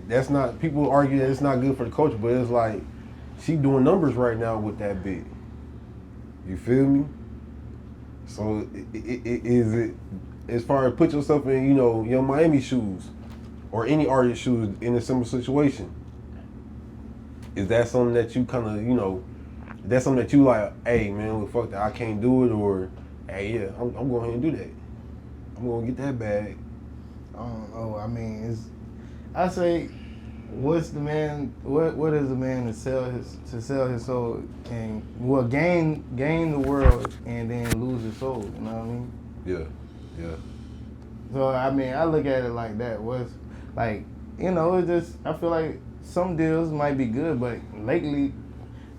That's not, people argue that it's not good for the culture, but it's like, she doing numbers right now with that bit. You feel me? So is it, as far as put yourself in, Young Miami shoes, or any artist shoes in a similar situation, is that something that you kind of, that's something that you like, hey man, well, fuck that, I can't do it, or hey, yeah, I'm going ahead and do that. I'm going to get that bag. I don't know. I mean, I say, what's the man? What is the man to sell his soul and gain the world and then lose his soul? You know what I mean? Yeah. So I mean, I look at it like that. Was like, it's just, I feel like some deals might be good, but lately,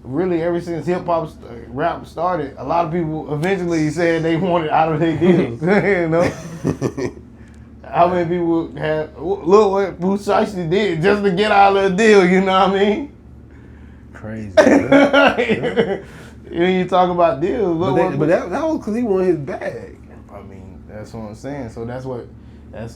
really ever since hip hop rap started, a lot of people eventually said they wanted out of their deals. You know. How many people look what Bruce Shiesty did just to get out of the deal, you know what I mean? Crazy. When you talk about deals, but that was because he wanted his bag. I mean, that's what I'm saying. So that's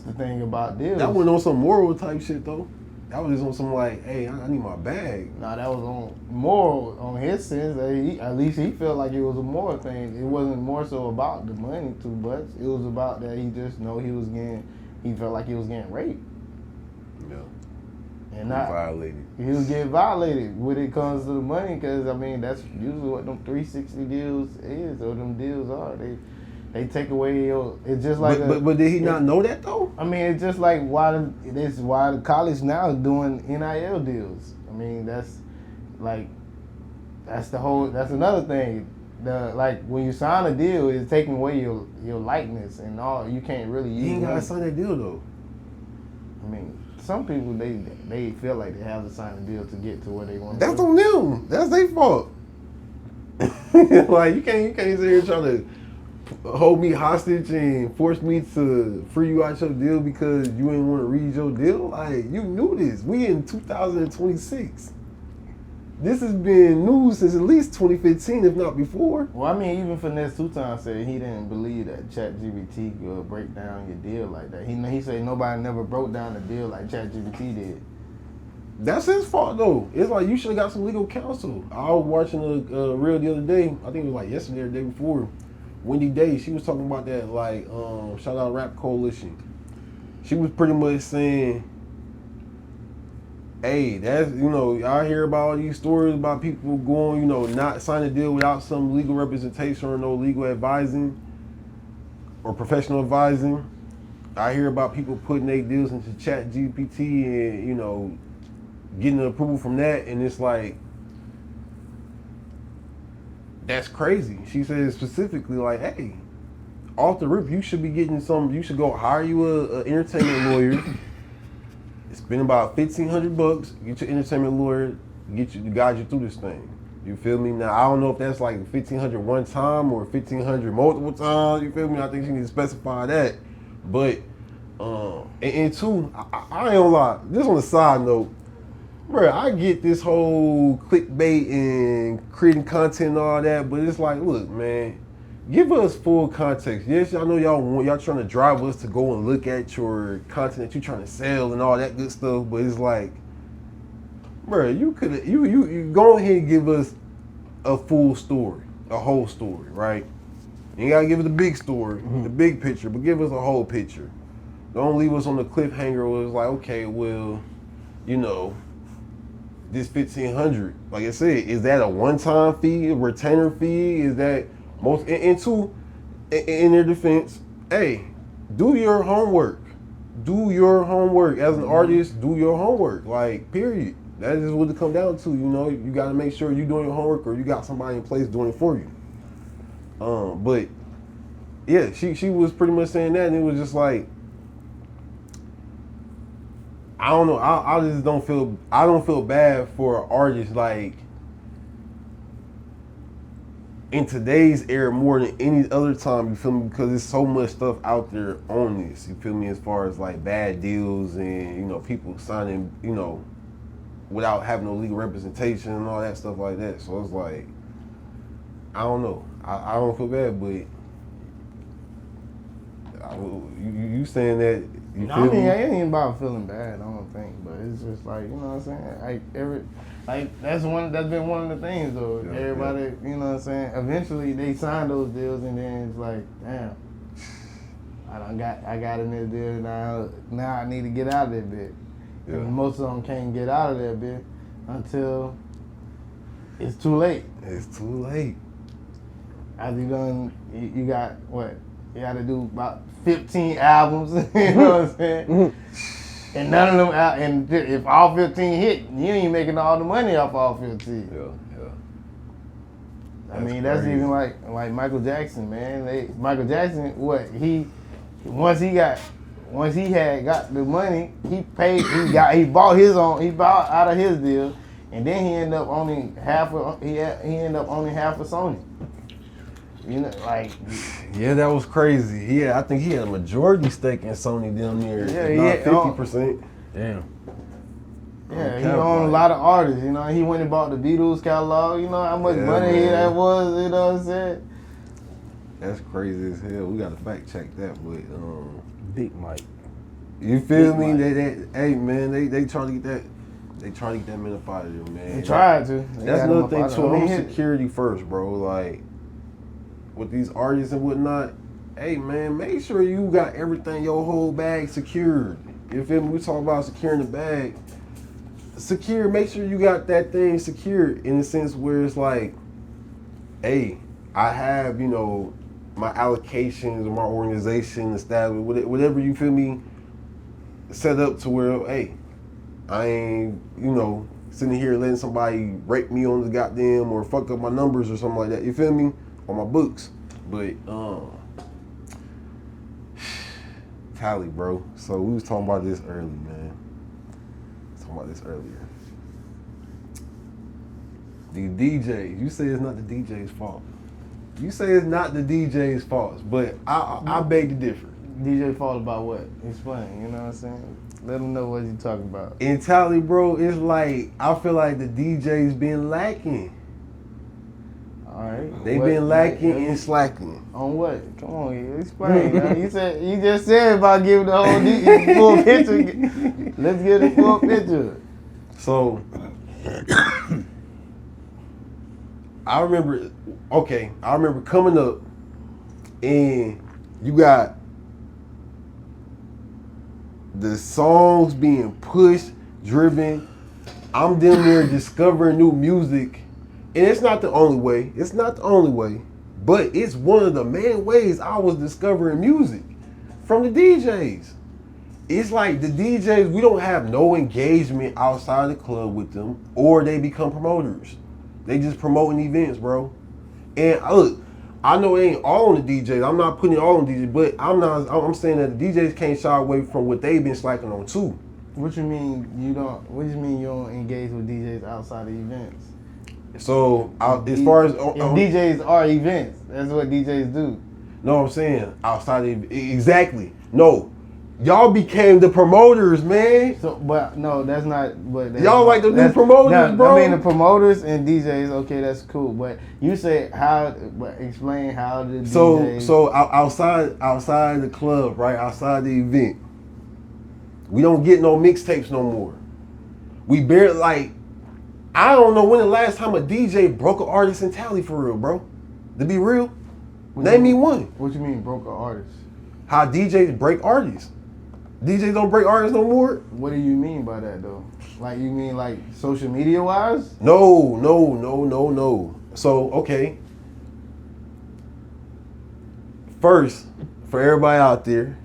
the thing about deals. That wasn't on some moral type shit though. That was just on some like, hey, I need my bag. Nah, that was on moral on his sense. At least he felt like it was a moral thing. It wasn't more so about the money too much. It was about that he just he felt like he was getting raped. Yeah. And not violated. He was getting violated when it comes to the money, because I mean that's usually what them 360 deals is, or them deals are. They take away your. It's just like. But did he not know that though? I mean, it's just like why the college now is doing NIL deals. I mean, that's another thing. Like when you sign a deal, it's taking away your likeness and all. You can't really use. You ain't gotta sign that deal though. I mean, some people they feel like they have to sign a deal to get to where they want to That's go. on them. That's their fault. Like you can't sit here trying to hold me hostage and force me to free you out your deal because you ain't want to read your deal. Like you knew this. We in 2026. This has been news since at least 2015, if not before. Well, I mean, even Finesse 2Times said he didn't believe that ChatGPT could break down your deal like that. He said nobody never broke down a deal like ChatGPT did. That's his fault though. It's like you should have got some legal counsel. I was watching a reel the other day. I think it was like yesterday or the day before. Wendy Day, she was talking about that like shout out Rap Coalition. She was pretty much saying, hey, that's, y'all hear about all these stories about people going, not signing a deal without some legal representation or no legal advising or professional advising. I hear about people putting their deals into ChatGPT and, getting the approval from that, and it's like, that's crazy. She said specifically like, hey, off the rip, you should be getting you should go hire you an entertainment lawyer. Spend about $1,500, get your entertainment lawyer, guide you through this thing. You feel me? Now I don't know if that's like $1,500 one time or $1,500 multiple times. You feel me? I think she needs to specify that. But and two, I ain't gonna lie. Just on the side note, bro, I get this whole clickbait and creating content and all that, but it's like, look, man. Give us full context. Yes, I know y'all trying to drive us to go and look at your content that you're trying to sell and all that good stuff, but it's like, bro, you go ahead and give us a full story, a whole story, right? You ain't gotta give us the big story, the big picture, but give us a whole picture. Don't leave us on the cliffhanger where it's like, okay, well, this $1,500, like I said, is that a one-time fee, a retainer fee? Is that most, and two, in their defense, hey, do your homework. Do your homework. As an artist, do your homework. Like, period. That is what it comes down to. You got to make sure you're doing your homework or you got somebody in place doing it for you. But, yeah, she was pretty much saying that, and it was just like, I don't know. I just don't feel bad for artists, like, in today's era more than any other time, you feel me? Because there's so much stuff out there on this, you feel me? As far as like bad deals and, people signing, without having no legal representation and all that stuff like that. So it's like, I don't know. I don't feel bad, but you saying that, you feel me? It ain't about feeling bad, I don't think, but it's just like, you know what I'm saying? That's been one of the things though. Yeah, everybody, you know what I'm saying? Eventually they sign those deals and then it's like, damn, I got in this deal now I need to get out of that bit. Yeah. And most of them can't get out of that bit until it's too late. It's too late. After you got what? You got to do about 15 albums, you know what I'm saying? And none of them out, and if all 15 hit, you ain't making all the money off all 15. Yeah. I mean, that's even like Michael Jackson, man. Michael Jackson, once he had got the money, he bought out of his deal, and then he ended up owning half of Sony. Yeah, that was crazy. I think he had a majority stake in Sony down there. Yeah, not 50%. Damn. Yeah, he owned a lot of artists. He went and bought the Beatles catalog. You know how much money that was. You know what I'm saying? That's crazy as hell. We got to fact check that, but Big Mike. You feel me? Hey man, they trying to get that. They trying to get that man up out of there, man. They tried to. That's another thing too. Home security first, bro. Like, with these artists and whatnot, hey man, make sure you got everything, your whole bag secured. You feel me? We talk about securing the bag. Make sure you got that thing secured in the sense where it's like, hey, I have, my allocations or my organization established, whatever, you feel me, set up to where, hey, I ain't, sitting here letting somebody rape me on the goddamn or fuck up my numbers or something like that. You feel me? On my books. But Tally, bro. So we was talking about this early, man. talking about this earlier. The DJs, you say it's not the DJ's fault. You say it's not the DJ's fault, but I beg to differ. DJ fault about what? Explain, you know what I'm saying? Let them know what you talking about. In Tally, bro, it's like, I feel like the DJ's been lacking. All right. They been lacking and slacking. On what? Come on, you explain. You just said about giving the whole full picture. Let's get the full picture. So, I remember coming up and you got the songs being pushed, driven. I'm damn near discovering new music. And it's not the only way. It's not the only way. But it's one of the main ways I was discovering music from the DJs. It's like the DJs, we don't have no engagement outside the club with them, or they become promoters. They just promoting events, bro. And look, I know it ain't all on the DJs. I'm not putting it all on DJs, but I'm saying that the DJs can't shy away from what they've been slacking on too. What you mean you don't engage with DJs outside of events? So as far as DJs are events, that's what DJs do. No, I'm saying outside of exactly. No, y'all became the promoters, man. So, but no, that's not. But that's y'all like the new promoters, bro. I mean, the promoters and DJs. Okay, that's cool. But you say how? But explain how the DJs. So outside the club, right? Outside the event, we don't get no mixtapes no more. We barely like. I don't know when the last time a DJ broke an artist in Tally for real, bro. To be real, name me one. What you mean broke an artist? How DJs break artists? DJs don't break artists no more. What do you mean by that though? Like you mean like social media wise? No. So okay. First, for everybody out there,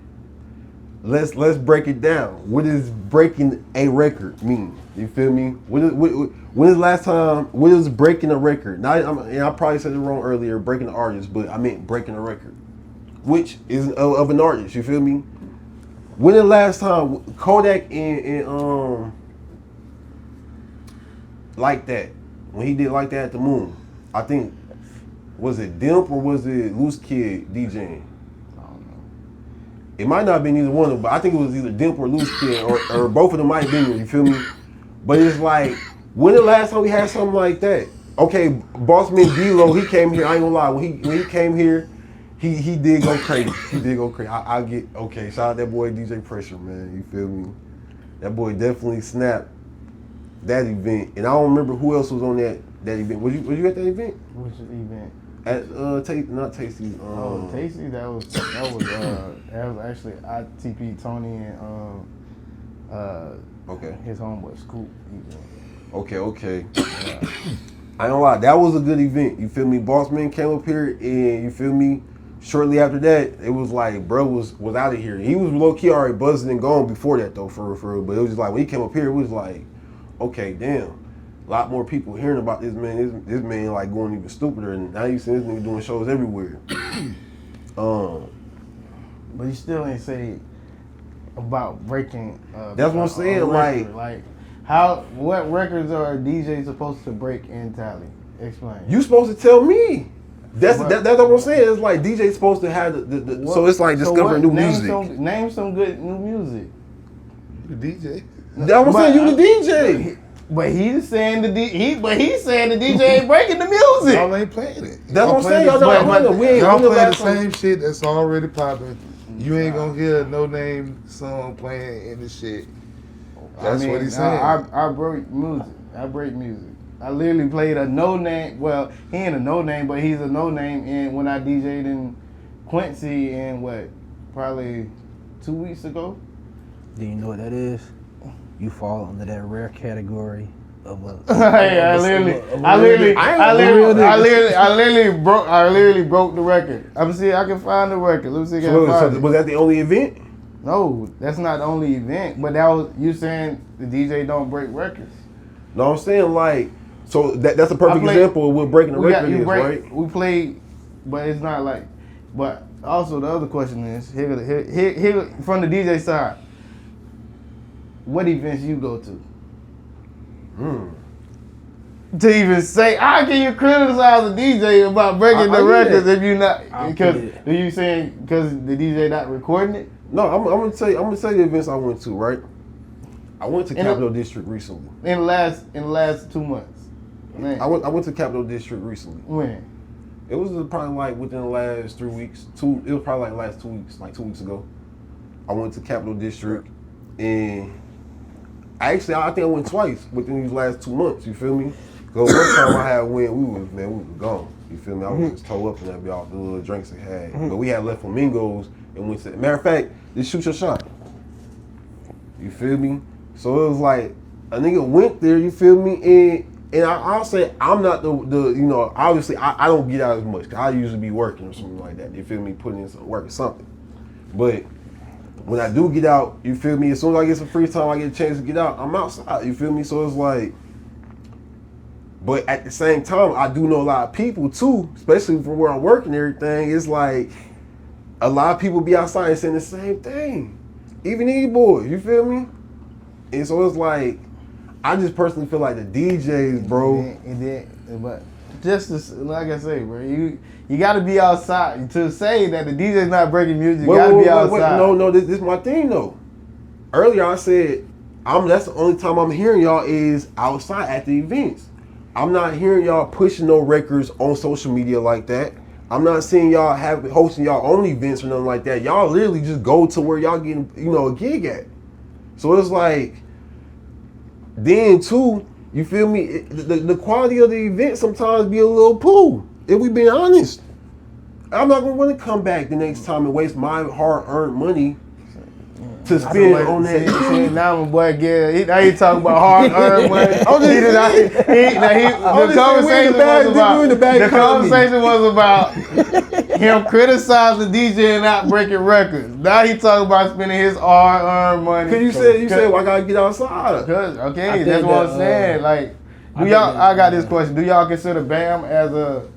let's break it down. What does breaking a record mean? You feel me? When is the last time? What is breaking a record? And I probably said it wrong earlier, breaking the artist, but I meant breaking a record, which is of an artist. You feel me? When the last time Kodak and Like That, when he did Like That at the Moon, I think, was it Dimp or was it Loose Kid DJing? I don't know. It might not have been either one of them, but I think it was either Dimp or Loose Kid, or both of them might have been there, you feel me? But it's like, when the last time we had something like that? Okay, BossMan Dlow, he came here, I ain't gonna lie, when he came here, he did go crazy. He did go crazy. I get, okay, shout out that boy DJ Pressure, man, you feel me? That boy definitely snapped that event. And I don't remember who else was on that event. Was you at that event? Which event? At not Tasty. Tasty. That was actually ITP Tony and okay. His homeboy Scoop. Okay. I ain't gonna lie, that was a good event. You feel me? BossMan came up here, and you feel me? Shortly after that, it was like bro was out of here. He was low key already buzzing and gone before that though, for real. But it was just like when he came up here, it was like, okay, damn. A lot more people hearing about this man. This man like going even stupider, and now you see this nigga doing shows everywhere. But you still ain't say about breaking. That's what I'm saying. Like what records are DJs supposed to break in Tally? Explain. You supposed to tell me. That's what I'm saying. It's like DJ's supposed to have the so it's like discovering new music. Name some good new music. You the DJ. That's what I'm saying. You the DJ. But he's saying the DJ ain't breaking the music. Y'all ain't playing it. That's what I'm saying. Y'all not playing. Y'all playing the same shit that's already popping. You ain't gonna hear a no name song playing in the shit. That's what he's saying. I break music. I literally played a no name. Well, he ain't a no name, but he's a no name. And when I DJ'd in Quincy in probably 2 weeks ago. Do you know what that is? You fall under that rare category of a. I literally broke the record. I'm see, I can find the record. Let me see if I can find it. Was that the only event? No, that's not the only event. But that was you saying the DJ don't break records. No, I'm saying like. So that's a perfect example of what breaking a record is, right? We played, but it's not like. But also the other question is here from the DJ side. What events you go to? To even say, how can you criticize a DJ about breaking the records if you not? Because are you saying because the DJ not recording it? No, I'm gonna tell you the events I went to. Right, I went to Capital District recently. In the last 2 months. Man. I went to Capital District recently. When? It was probably like within the last 3 weeks. It was probably like last 2 weeks, like 2 weeks ago. I went to Capital District, and I think I went twice within these last 2 months. You feel me? Because one time I had went, we was gone. You feel me? I was just towed up and that all the little drinks they had. But we had left Flamingos and went to. Matter of fact, just shoot your shot. You feel me? So it was like a nigga went there. You feel me? And I'll say I'm not the obviously I don't get out as much. 'Cause I usually be working or something like that. You feel me? Putting in some work or something. But when I do get out, you feel me? As soon as I get some free time, I get a chance to get out. I'm outside. You feel me? So it's like. But at the same time, I do know a lot of people too, especially from where I'm working and everything. It's like a lot of people be outside and saying the same thing. Even these boys, you feel me? And so it's like, I just personally feel like the DJs, bro. But just like I say, bro, you got to be outside. To say that the DJ's not breaking music, you got to be outside. No, this is my thing though. Earlier I said, that's the only time I'm hearing y'all is outside at the events. I'm not hearing y'all pushing no records on social media like that. I'm not seeing y'all hosting y'all own events or nothing like that. Y'all literally just go to where y'all getting, a gig at. So it's like, then too, you feel me? The quality of the event sometimes be a little poo. If we being honest, I'm not gonna want to come back the next time and waste my hard-earned money to spend on that. See, now my boy Gary, now he talking about hard-earned money. The conversation was about him criticizing the DJ and not breaking records. Now he talking about spending his hard-earned money. Cause you said, well, I gotta get outside. Okay, that's what I'm saying. Like, I got this question. Do y'all consider Bam as a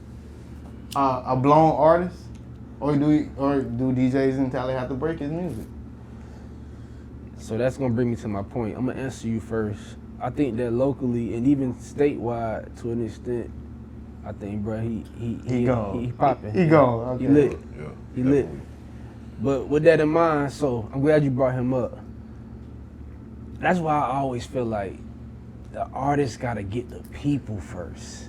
blown artist, or do DJs in Tallahassee have to break his music? So that's gonna bring me to my point. I'm gonna answer you first. I think that locally and even statewide, to an extent, I think, bro, he popping. He gone. Okay. He lit. Yeah, he lit. But with that in mind, so I'm glad you brought him up. That's why I always feel like the artist gotta get the people first.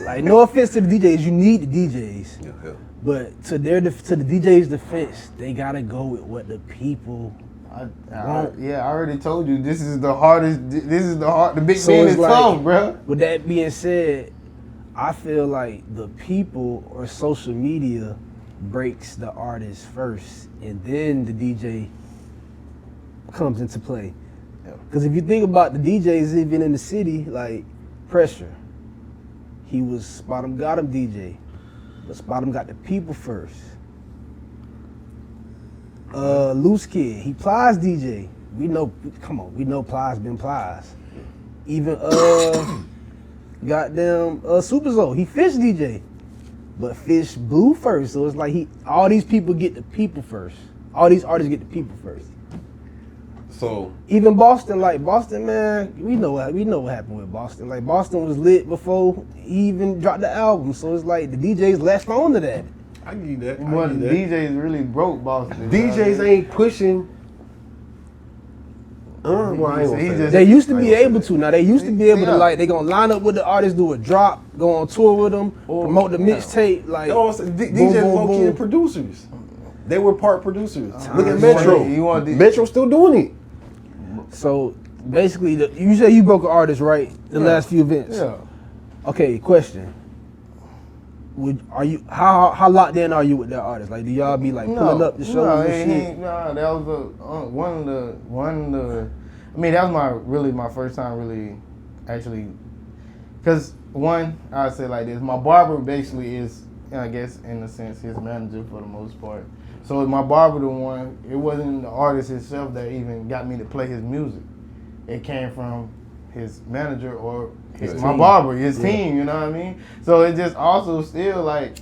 Like, no offense to the DJs, you need the DJs. Yeah. But to the DJs' defense, they gotta go with what the people. I already told you this is the hardest. This is the big man is tough, bro. With that being said, I feel like the people or social media breaks the artist first, and then the DJ comes into play. Because if you think about the DJs even in the city, like Pressure, he was Spot 'em Got 'em DJ, but Spot 'em got the people first. Loose Kid, he Plies DJ. We know Plies been Plies. Even goddamn Super Zoe, he Fish DJ. But Fish blew first, so it's like all these people get the people first. All these artists get the people first. So even Boston, man, we know what happened with Boston. Like, Boston was lit before he even dropped the album, so it's like the DJs latched on to that. I give you that. The DJs really broke Boston. DJs ain't pushing. They used to be able to. Now they used to be able to, like, they gonna line up with the artist, do a drop, go on tour with them, promote the mixtape. Like, DJs low-key producers. They were part producers. Look at Metro. Metro still doing it. So basically, you say you broke an artist, right? The last few events. Yeah. Okay, question. How locked in are you with that artist? Like, do y'all be like pulling up the shows and shit? No, that was one of the. I mean, that was my first time really, actually, because I'd say like this. My barber basically is, I guess, in a sense, his manager for the most part. So my barber, it wasn't the artist himself that even got me to play his music. It came from his manager or my barber, his team, you know what I mean? So it just also still like,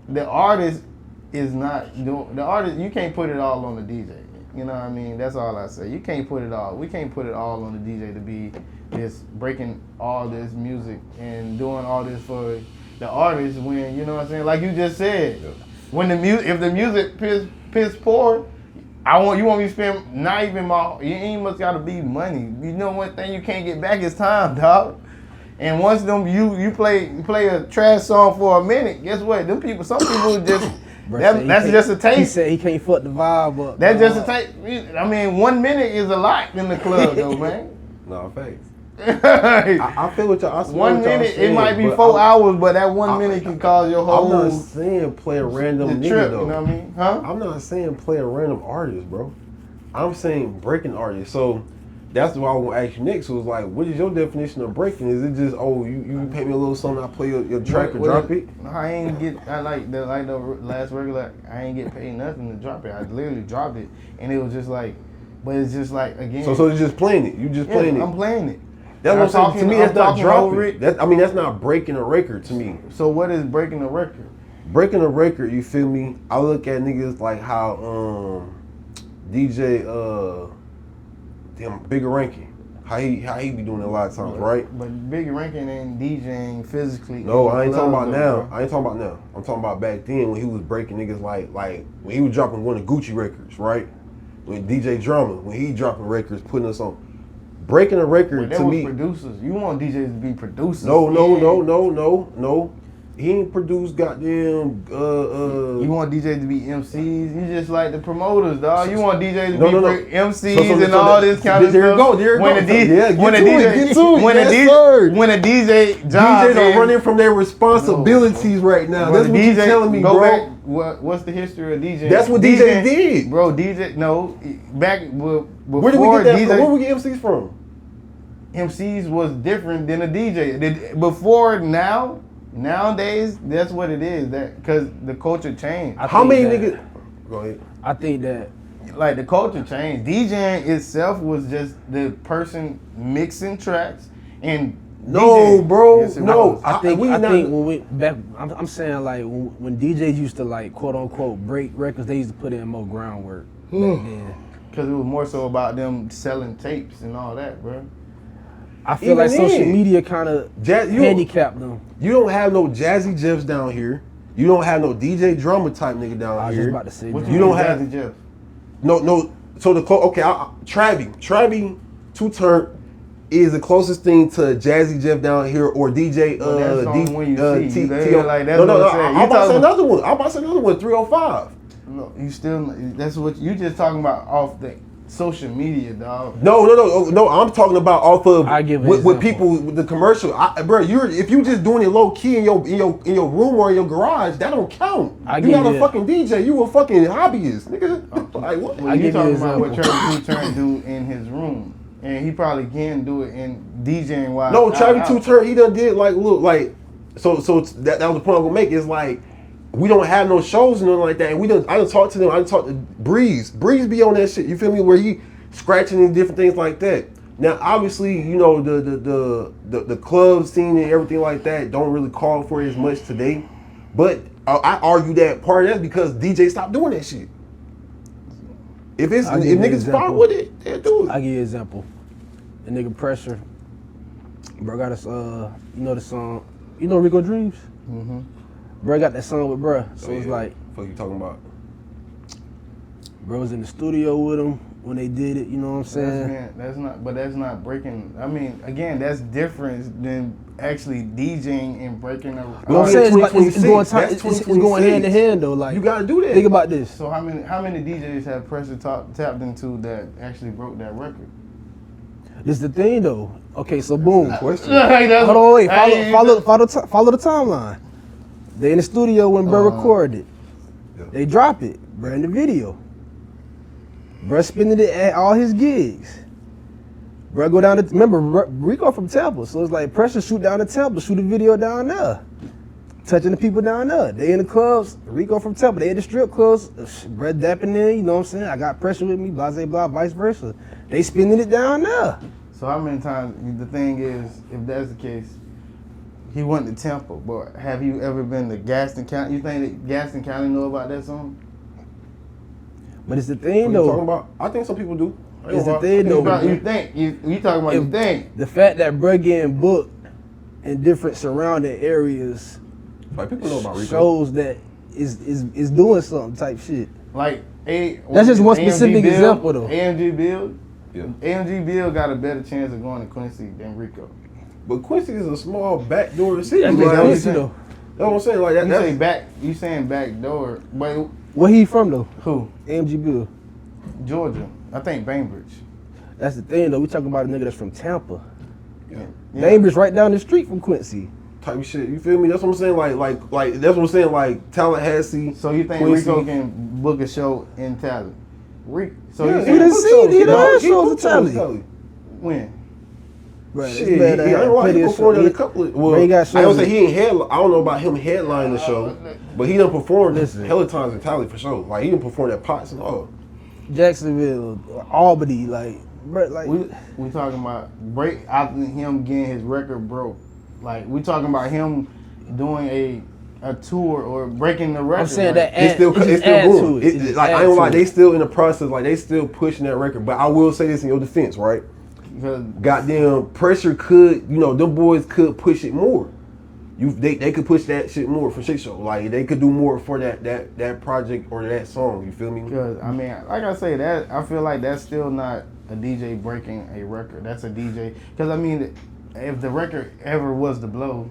the artist is not doing, the artist, you can't put it all on the DJ. You know what I mean? That's all I say. You can't put it all. We can't put it all on the DJ to be this breaking all this music and doing all this for the artist when, you know what I'm saying? Like you just said, when the if the music piss poor, you want me to spend not even you ain't much gotta be money. You know one thing you can't get back is time, dog. And once you play a trash song for a minute, guess what? Some people just that's just a taste. He said he can't fuck the vibe up. That's just a taste. I mean, 1 minute is a lot in the club though, man. No, thanks. I feel what y'all. 1 minute, it might be 4 hours, but that 1 minute can cause your whole. I'm not saying play a random nigga trip, though. you know what I mean? Huh? I'm not saying play a random artist, bro. I'm saying breaking artists. So that's what I was gonna ask you next. Was like, what is your definition of breaking? Is it just you pay me a little something, I play your track or drop it? No, I ain't get. I like the last regular. I ain't get paid nothing to drop it. I literally dropped it, and it was just like, but it's just like again. So it's just playing it. You just playing it. I'm playing it. That's what I'm saying. To me, that's not dropping. That's not breaking a record to me. So what is breaking a record? Breaking a record, you feel me? I look at niggas like how DJ Bigger Ranking, how he be doing it a lot of times, right? But Bigger Ranking ain't DJing physically. No, I ain't talking about now. I ain't talking about now. I'm talking about back then when he was breaking niggas like when he was dropping one of Gucci records, right? When DJ Drama, when he dropping records, putting us on. Breaking a record to me. Producers. You want DJs to be producers. No. He ain't produced goddamn. You want DJs to be MCs. You just like the promoters, dog. You want DJs to be MCs and all this kind of stuff. There you go. When a DJ job DJs are running from their responsibilities right now. That's what you're telling me, bro. What's the history of DJ? That's what DJ did, bro. Back before where did we get that from? Where we get MCs from? MCs was different than a DJ. Before nowadays, that's what it is. That because the culture changed. How many niggas? Go ahead. I think that like the culture changed. DJing itself was just the person mixing tracks and. No, DJ. bro. Yes, no, I think when we back, I'm saying like when DJs used to like quote unquote break records, they used to put in more groundwork back then. Because it was more so about them selling tapes and all that, bro. I feel like social media kind of handicapped them. You don't have no Jazzy Jeffs down here. You don't have no DJ Drummer type nigga down here. I was just about to say. What you don't have Jazzy Jeff? No. So Travi 2 Turn is the closest thing to Jazzy Jeff down here or DJ that's the only one you see. Like, that's no, what I'm saying. I'm about to say another one. I'm about to say another one, 305. No, that's what you just talking about off the social media, dog. No. I'm talking about off of with people with the commercial. Bro, if you just doing it low key in your room or in your garage, that don't count. You're not a fucking DJ. You a fucking hobbyist, nigga. Like what? You talking about what Travis 2 Turn do in his room. And he probably can do it in DJing wise. No, Travis 2 Turn, he done did so that was the point I'm gonna make. Is like we don't have no shows and nothing like that. And I done talked to them. I done talked to Breeze. Breeze be on that shit. You feel me? Where he scratching and different things like that. Now, obviously, you know the club scene and everything like that don't really call for it as much today. But I argue that part of that's because DJ stopped doing that shit. If niggas fine with it, they'll do it. I'll give you an example. The nigga Pressure, bro got you know the song, you know Rico Dreams? Mm-hmm. Bro got that song with bruh. So it's like. What you talking about? Bro was in the studio with him when they did it, you know what I'm saying? That's not breaking. I mean, again, that's different than actually DJing and breaking a. You know what I'm saying? It's going hand in hand though. Like you gotta do that. Think about this. So how many DJs have Pressure tapped into that actually broke that record? This is the thing though. Okay, so boom. Question. Hold on, wait. Follow the timeline. They in the studio when bro recorded it. Yeah. They drop it. Bro in the video. Bro spinning it at all his gigs. Bro go down to, remember Rico from Tampa, so it's like Pressure shoot down to Tampa, shoot a video down there. Touching the people down there. They in the clubs, Rico from Tampa, they in the strip clubs, bro dapping in, you know what I'm saying? I got Pressure with me, blah, blah, blah, vice versa. They spinning it down there. So how many times, the thing is, if that's the case, he went to Tampa, but have you ever been to Gaston County? You think that Gaston County know about that song? But it's the thing What you talking though. about? I think some people do. It's the thing though. You think you talking about you think? The fact that bruh getting booked in different surrounding areas Like people know about Rico. shows that is doing something type shit. Like That's just one specific example though. AMG Bill. Yeah. AMG Bill got a better chance of going to Quincy than Rico. But Quincy is a small backdoor city. That's Like, Quincy though. That's what I'm saying. Like that. You That's, say back. You saying back door? But Where he from though? who? AMG Bill. Georgia. I think Bainbridge. That's the thing though. We talking about a nigga that's from Tampa. yeah. Bainbridge right down the street from Quincy. Type of shit. You feel me? That's what I'm saying. Like that's what I'm saying. Like Tallahassee. So you think Quincy. Rico can book a show in Tally? So Yeah, you He saying done seen- he done heard he shows booked in Tally. when? Right. Shit, he ain't like he performed at a couple of. Well, he got I don't shows say in- he ain't head. I don't know about him headlining the show, but he done performed Listen. hella times in Tally for sure. Like he done performed at Potts and all. Jacksonville, Albany, like, bruh, like. We talking about break after him getting his record broke. Like we talking about him doing a tour or breaking the record. I'm saying like, that It's still just going. add to it. It just Like I add ain't gonna lie, to they it. still in the process. Like they still pushing that record. But I will say this in your defense, right? because Goddamn, pressure could, them boys could push it more. They could push that shit more for shit show. Like they could do more for that project or that song. You feel me? Because I mean, like I say, that I feel like that's still not a DJ breaking a record. That's a DJ. Because I mean, if the record ever was the Blow,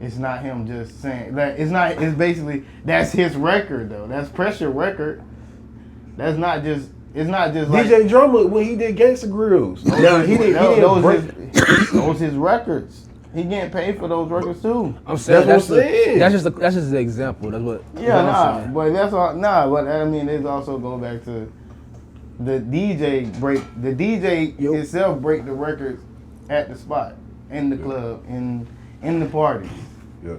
it's not him just saying that. It's not. It's basically that's his record though. That's Pressure record. That's not just. It's not just like DJ Drummer when he did Gangsta Grills. Now he didn't break. those his records. He getting paid for those records too. I'm saying That's what I'm saying. that's just the example. That's what. Yeah, what I'm nah, saying. but that's all. Nah, but I mean, it's also go back to the DJ break. The DJ Yup. itself break the records at the spot, in the club, in the party. Yeah.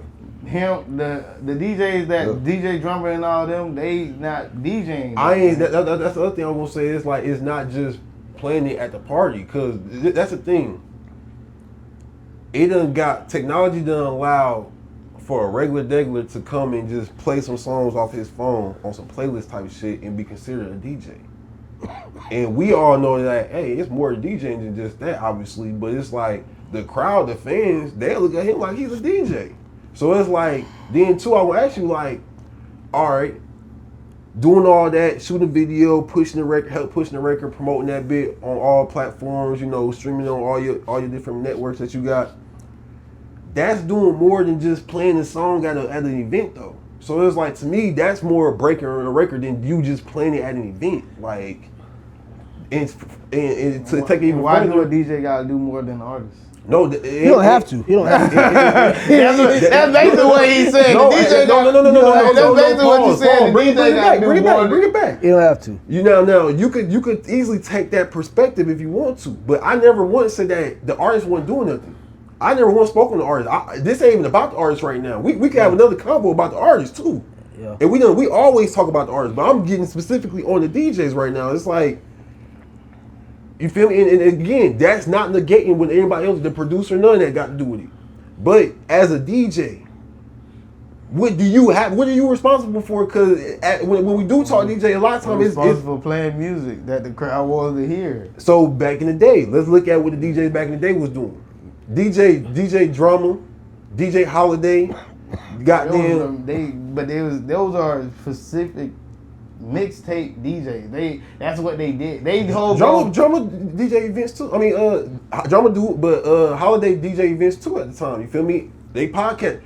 Him, the DJs that Yeah. DJ Drummer and all them, they not DJing. I ain't. That's the other thing I was gonna say. It's like it's not just playing it at the party, cause that's the thing. It done got technology done allow for a regular degular to come and just play some songs off his phone on some playlist type shit and be considered a DJ. And we all know that hey, it's more DJing than just that, obviously. But it's like the crowd, the fans, they look at him like he's a DJ. So it's like then too. I will ask you like, all right. Doing all that, shooting video, pushing the record, help pushing the record, promoting that bit on all platforms, streaming on all your different networks that you got. That's doing more than just playing the song at an event though. So it's like to me, that's more a breaker on a record than you just playing it at an event. Like, and to take it even Why do a further. DJ gotta do more than an artist? No, You don't have to. You don't have to. That's basically what he's saying. No, the DJ no. That's basically what you said. Bring it back. more. Bring it back. You don't have to. Now you could easily take that perspective if you want to, but I never once said that the artist wasn't doing nothing. I never once spoke on the artist. This ain't even about the artist right now. We could have another convo about the artist too. Yeah. And we always talk about the artist, but I'm getting specifically on the DJs right now. It's like, you feel me? And again, that's not negating with anybody else, the producer, none of that got to do with it. But as a DJ, what are you responsible for? Because when we do talk DJ, a lot of I'm times it's responsible for playing music that the crowd wants to hear. so back in the day. Let's look at what the DJs back in the day was doing. DJ Drama, DJ Holiday, goddamn. Those are specific mixtape DJs. That's what they did. They hold Drama DJ events too. I mean, Drama do, but Holiday DJ events too at the time. You feel me? They podcast.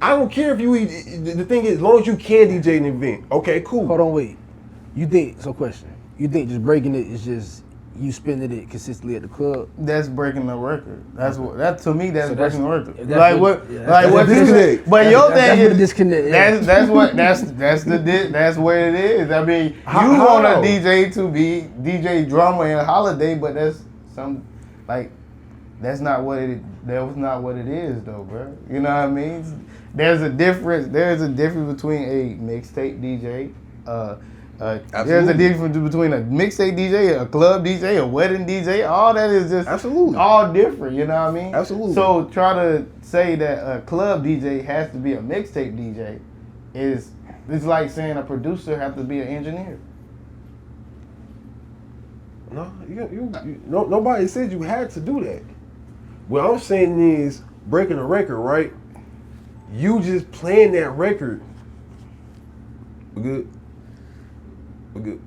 I don't care if you. The thing is, as long as you can DJ an event, okay, cool. Hold on, wait. Question. You think just breaking it is just you spinning it consistently at the club? That's breaking the record. That's what. That to me, that's So breaking the that's- record. that's Like what- what? yeah, Like that's what? the disconnect. But your That's thing what the is disconnect is. that's what it is. I mean, you How? want a DJ to be DJ Drama and Holiday, but that's not what it. That was not what it is, though, bro. You know what I mean? There's a difference. There's a difference between a mixtape DJ. There's a difference between a mixtape DJ, a club DJ, a wedding DJ. All that is just Absolutely. all different. You know what I mean? Absolutely. So try to say that a club DJ has to be a mixtape DJ it's like saying a producer has to be an engineer. No, nobody said you had to do that. What I'm saying is breaking a record, right? You just playing that record. We good? We good.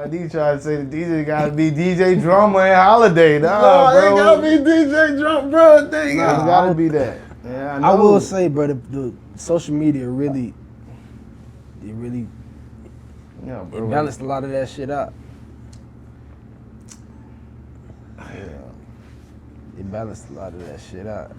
D trying to say the DJ gotta be DJ Drama and Holiday. Nah, No, bro. it gotta be DJ Drama, bro. They It got gotta be that. Yeah, I know. I will say, bro, the social media really Yeah, it bro. balanced a lot of that shit out. Yeah. It balanced a lot of that shit out.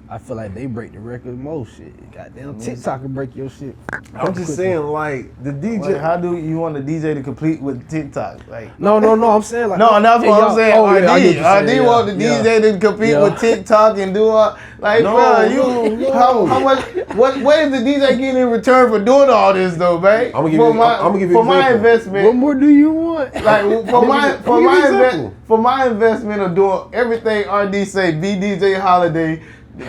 I feel like they break the record most shit. Goddamn TikTok can break your shit. I'm just saying, like, the DJ. Like, how do you want the DJ to compete with TikTok? Like, No, I'm saying like no, that's what I'm saying. I get what you're saying, RD want the DJ to compete with TikTok and do all like, No, bro, no. how much? What is the DJ getting in return for doing all this though, man? I'm gonna give you for my example. investment. What more do you want? Like give you example. for my investment of doing everything RD say, be DJ Holiday,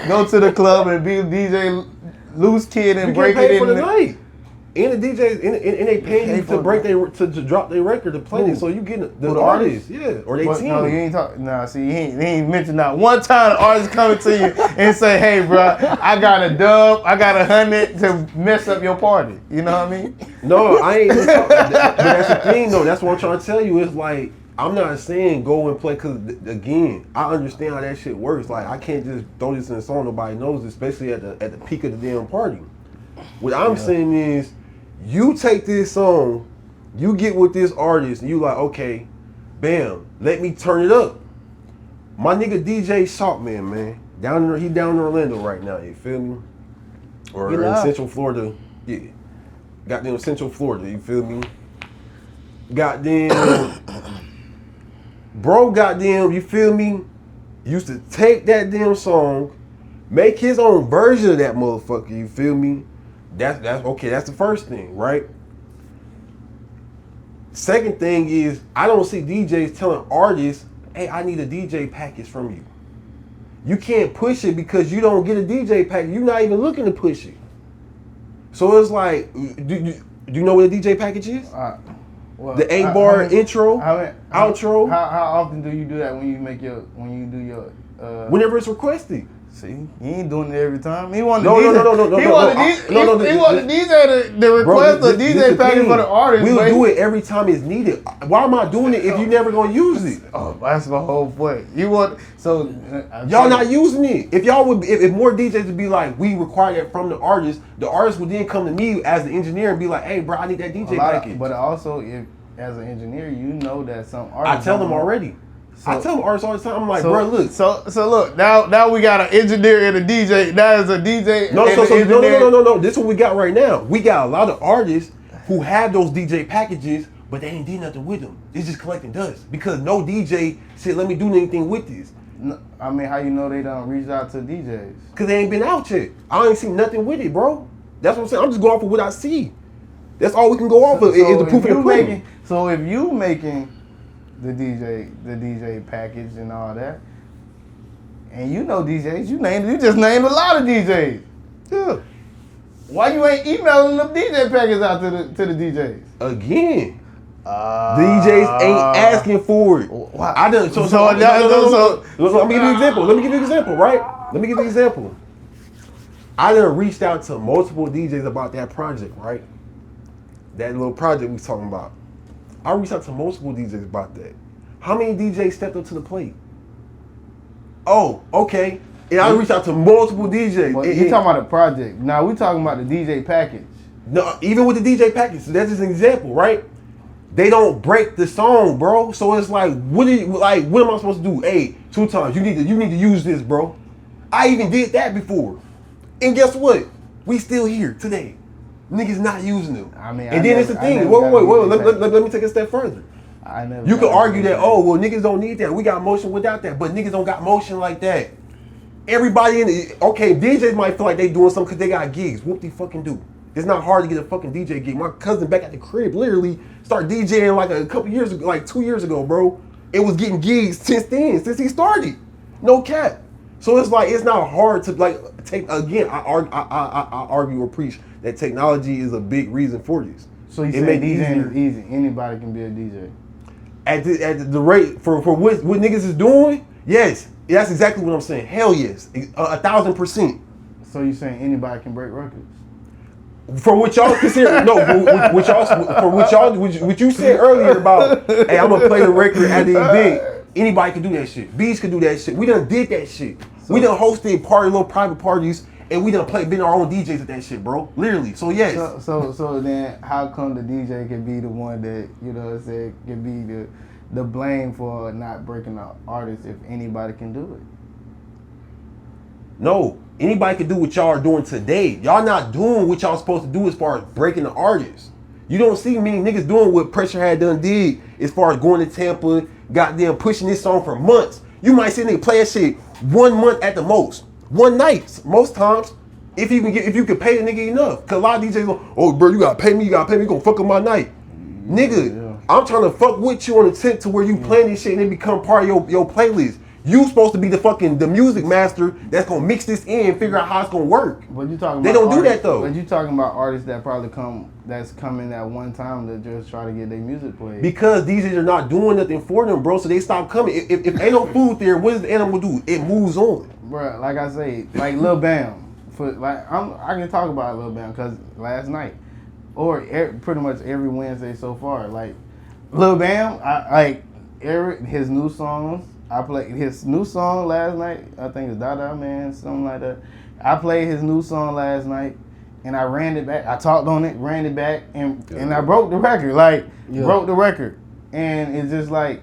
go to the club and be DJ Loose Kid and You break get it paid in for the night. And the DJs, and they paying Pay you for to break to drop their record to play Who? it. So you getting Who, the the artists, yeah, or they What? team. No, you ain't talking. Nah, see, he ain't mentioned not one time the artist coming to you and say, "Hey, bro, I got a dub, I got 100 to mess up your party." You know what I mean? No, I ain't. But that's the thing, though. That's what I'm trying to tell you. It's like I'm not saying go and play because again, I understand how that shit works. Like I can't just throw this in a song nobody knows, especially at the peak of the damn party. What I'm saying is, you take this song, you get with this artist, and you like, okay, bam, let me turn it up. My nigga DJ Saltman, man, he down in Orlando right now. You feel me? Or in Central Florida, yeah. Goddamn Central Florida, you feel me? Goddamn, bro, goddamn, you feel me? Used to take that damn song, make his own version of that motherfucker, you feel me? That's okay, that's the first thing, right? Second thing is, I don't see DJs telling artists, hey, I need a DJ package from you. You can't push it because you don't get a DJ package. You're not even looking to push it. So it's like, do you know what a DJ package is? Well, The 8-bar intro, outro. How often do you do that when you do your? Whenever it's requested. See, he ain't doing it every time. He want No, the DJ. no. He want the DJ to request a DJ package for the artist. We'll do it every time it's needed. Why am I doing it if you never gonna use it? Oh, that's my whole point. You want Y'all not using it. If y'all would, if more DJs would be like, we require that from the artist would then come to me as the engineer and be like, hey, bro, I need that DJ package. But also, if as an engineer, you know that some artists. I tell them already. I tell them artists all the time. I'm like, bro, look. So look, now we got an engineer and a DJ. Now is a DJ. No. This is what we got right now. We got a lot of artists who have those DJ packages, but they ain't did nothing with them. It's just collecting dust because no DJ said, let me do anything with this. No, I mean, how you know they don't reach out to DJs? Because they ain't been out yet. I ain't seen nothing with it, bro. That's what I'm saying. I'm just going off of what I see. That's all we can go off of is the proof of the pudding. So if you making the DJ package and all that, and you know DJs, you just named a lot of DJs. Yeah. Why you ain't emailing them DJ packages out to the DJs? Again. DJs ain't asking for it. Wow. I done. Let me give you an example. Let me give you an example, right? Let me give you an example. I done reached out to multiple DJs about that project, right? That little project we was talking about. I reached out to multiple DJs about that. How many DJs stepped up to the plate? Oh, okay. And I reached out to multiple DJs. Well, you talking about a project. Now we talking about the DJ package. No, even with the DJ package, so that's just an example, right? They don't break the song, bro. So it's like, what am I supposed to do? Hey, 2 times. You need to use this, bro. I even did that before. And guess what? We still here today. Niggas not using them. I mean, and then it's the thing. Wait. Let me take a step further. You can argue that, niggas don't need that. We got motion without that. But niggas don't got motion like that. Everybody DJs might feel like they doing something because they got gigs. Whoop de fucking do. It's not hard to get a fucking DJ gig. My cousin back at the crib literally started DJing like a couple years ago, like 2 years ago, bro. It was getting gigs since he started. No cap. So it's like, it's not hard to take, again, I argue or preach that technology is a big reason for this. So you It say make it DJing is easier. easy. Anybody can be a DJ. At the rate for what niggas is doing, yes, that's exactly what I'm saying. Hell yes, 1,000%. So you saying anybody can break records? For what y'all consider, no, what you said earlier about, hey, I'm gonna play the record at the event. Anybody can do that shit. Beej can do that shit. We done did that shit. We done hosted little private parties, and we done been our own DJs at that shit, bro. Literally. So yes. So then, how come the DJ can be the one that can be the blame for not breaking the artist if anybody can do it? No, anybody can do what y'all are doing today. Y'all not doing what y'all supposed to do as far as breaking the artists. You don't see many niggas doing what Pressure had done did as far as going to Tampa, goddamn pushing this song for months. You might see a nigga play that shit 1 month at the most. One night, most times. If you can pay the nigga enough. Cause a lot of DJs go, oh bro, you gotta pay me, you gonna fuck up my night. Nigga, I'm trying to fuck with you on the tip to where you playing this shit and it become part of your playlist. You supposed to be the music master that's gonna mix this in and figure out how it's gonna work. But you talking about they don't do artists, that though. But you talking about artists that probably that's coming at one time to just try to get their music played. Because DJs are not doing nothing for them, bro, so they stop coming. If ain't no food there, what does the animal do? It moves on. Bruh, like I say, like Lil Bam. I can talk about Lil Bam because last night, or pretty much every Wednesday so far, like Lil Bam, his new songs. I played his new song last night. I think it's Dada Man, something like that. I played his new song last night, and I ran it back. I talked on it, ran it back, and I broke the record. Broke the record, and it's just like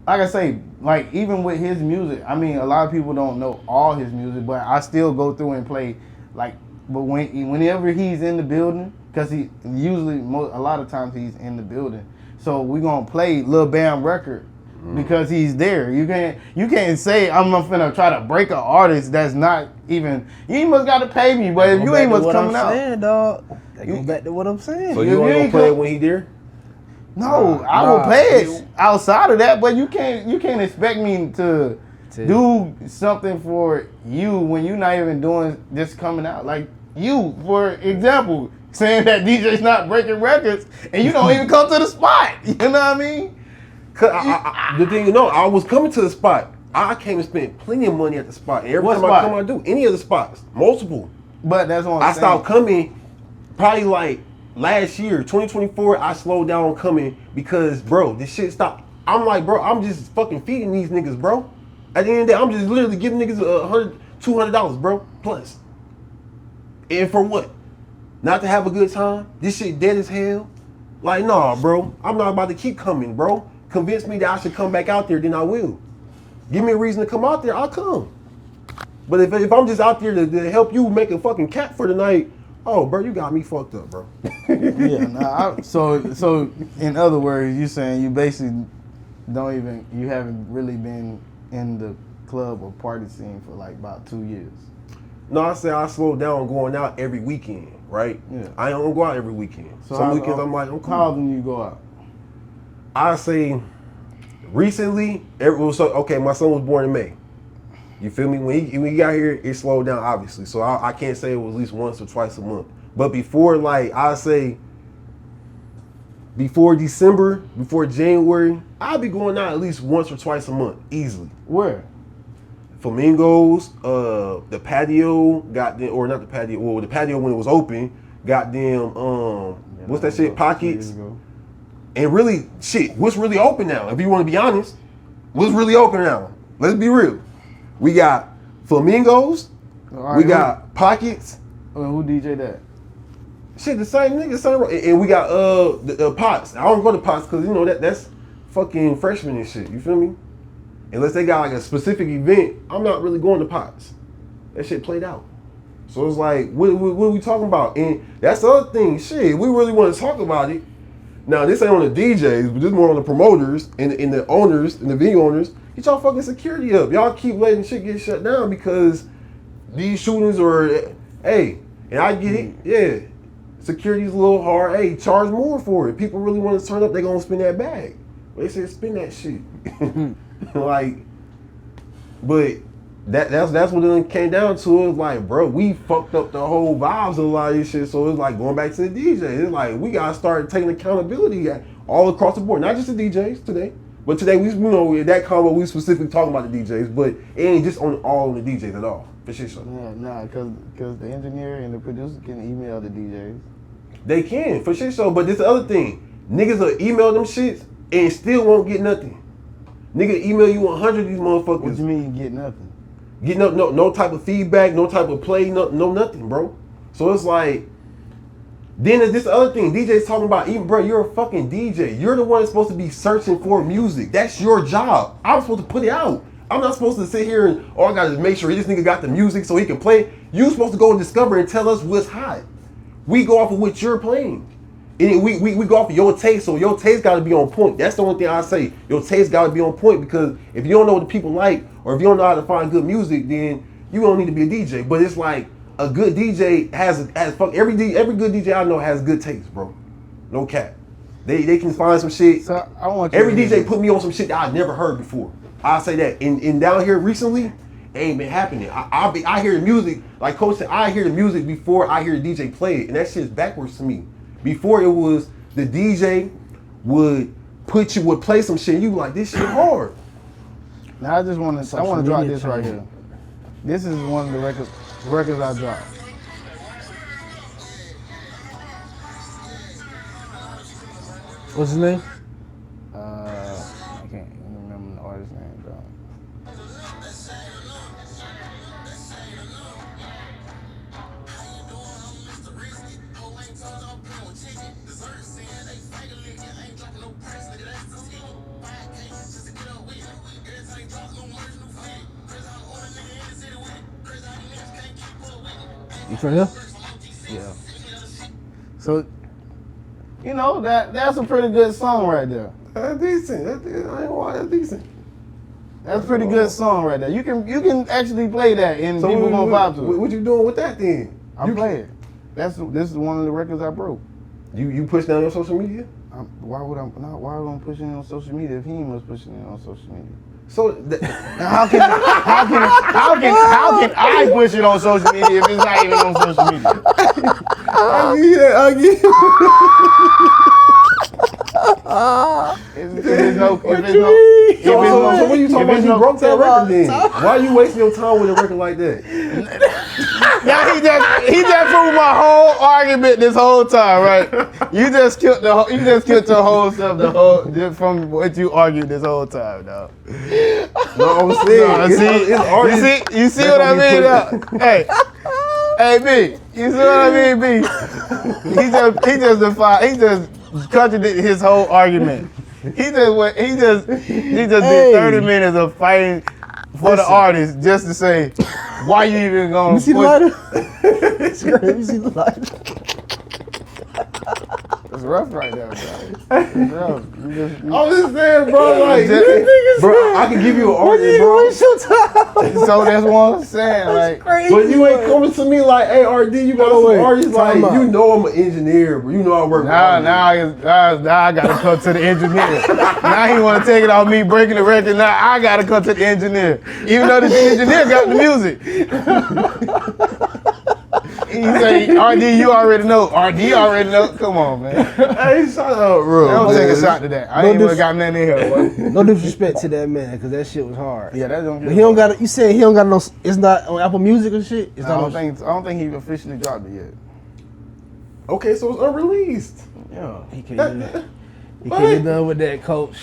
I say, like even with his music, I mean, a lot of people don't know all his music, but I still go through and play like. But whenever he's in the building, because he usually a lot of times he's in the building. So we gonna play Lil Bam record because he's there. You can't say I'm finna try to break an artist that's not even. You ain't must gotta pay me, but if you ain't what's coming out, saying, dog. Go back to what I'm saying. So you ain't gonna play it when he there? No, I will play it outside of that, but you can't expect me to do something for you when you're not even doing just coming out. Like you, for example, saying that DJ's not breaking records and you don't even come to the spot. You know what I mean? The thing, I was coming to the spot. I came and spent plenty of money at the spot. And every time I come, I do any of the spots, multiple. But that's what I'm saying. I stopped coming probably like last year, 2024. I slowed down on coming because, bro, this shit stopped. I'm like, bro, I'm just fucking feeding these niggas, bro. At the end of the day, I'm just literally giving niggas $100, $200, bro, plus. And for what? Not to have a good time? This shit dead as hell? Like, nah, bro. I'm not about to keep coming, bro. Convince me that I should come back out there, then I will. Give me a reason to come out there, I'll come. But if I'm just out there to help you make a fucking cap for the night, oh, bro, you got me fucked up, bro. So in other words, you saying you basically you haven't really been in the club or party scene for like about 2 years. No, I say I slowed down going out every weekend, right? Yeah. I don't go out every weekend. So some weekends I'm like, I'm cool. How often you go out? I say recently, my son was born in May. You feel me? When he got here, it slowed down, obviously. So I can't say it was at least once or twice a month. But before, I say, before December, before January, I'll be going out at least once or twice a month, easily. Where? Flamingos, the patio, or not the patio, well, the patio when it was open, what's that shit, Pockets. And really, shit, what's really open now? If you want to be honest, what's really open now? Let's be real. We got Flamingos, we got Pockets. Who DJ that? Shit, the same nigga, and we got the Pots. I don't go to Pots because that's fucking freshmen and shit. You feel me? Unless they got like a specific event, I'm not really going to Pots. That shit played out. So it's like, what are we talking about? And that's the other thing. Shit, we really want to talk about it. Now, this ain't on the DJs, but this more on the promoters and the owners and the venue owners. Get y'all fucking security up. Y'all keep letting shit get shut down because these shootings are, hey, and I get it, yeah. Security's a little hard. Hey, charge more for it. People really want to turn up, they gonna spend that bag. They said spend that shit. But That's what it came down to. It's like, bro, we fucked up the whole vibes of a lot of this shit. So it's like going back to the DJ. It's like we gotta start taking accountability all across the board, not just the DJs today. But today we in that combo we specifically talking about the DJs, but it ain't just on all the DJs at all. For shit, so. Yeah, nah, cause the engineer and the producer can email the DJs. They can, for shit show. But this the other thing. Niggas will email them shits and still won't get nothing. Nigga email you 100 of these motherfuckers. What you mean get nothing? Get no type of feedback, no type of play, no nothing, bro. So it's like, then there's this other thing. DJ's talking about, even bro, you're a fucking DJ. You're the one that's supposed to be searching for music. That's your job. I'm supposed to put it out. I'm not supposed to sit here and, I gotta make sure this nigga got the music so he can play. You supposed to go and discover and tell us what's hot. We go off of what you're playing. And we go off of your taste, so your taste gotta be on point. That's the only thing I say. Your taste gotta be on point, because if you don't know what the people like, or if you don't know how to find good music, then you don't need to be a DJ. But it's like, a good DJ has every good DJ I know has good taste, bro. No cap. They can find some shit. So I want you every to DJ put me on some shit that I never heard before. I say that. And down here recently, it ain't been happening. I hear the music, like Coach said, I hear the music before I hear the DJ play it, and that shit's backwards to me. Before it was the DJ would play some shit, and you be like, this shit hard. Now I want to drop this right here. This is one of the records I dropped. What's his name? I can't remember the artist's name, though. You from here? Yeah. So, you know, that's a pretty good song right there. That's decent. I ain't gonna lie, that's decent. That's a pretty good song right there. You can actually play that and people gonna vibe to it. What you doing with that then? I'm playing. This is one of the records I broke. You push down your social media? Why would I push it on social media if he was pushing it on social media? So How can I push it on social media if it's not even on social media? I get So what you talking about? You broke that record then? Why are you wasting your time with a record like that? Now he just proved my whole argument this whole time, right? You just killed your whole self from what you argued this whole time, dog. No, I'm saying, you see what I mean, dog? Hey, B, you see what I mean, B? He just contradicted his whole argument. He just did 30 minutes of fighting for the artist just to say, why you even gonna You see the lighter? It's great. You see the lighter? It's rough right now, bro. It's rough. I'm just saying, bro, like, bro, I can give you an argument, bro. So that's what I'm saying, like. Crazy. But you ain't coming to me like, hey, RD, you got some artists like, you know I'm an engineer, but you know I work with Now I gotta come to the engineer. Now he wanna take it off me breaking the record. Now I gotta come to the engineer. Even though the engineer got the music. He say, RD, you already know. RD already know. Come on, man. Hey, shut up, bro. Don't take a shot to that. I ain't even got nothing in here, boy. No disrespect to that man, because that shit was hard. Yeah, that don't. But he don't got. You said he don't got no. It's not on Apple Music or shit. It's I not. don't think he officially dropped it yet. Okay, so it's unreleased. Yeah. He can't be done with that, coach.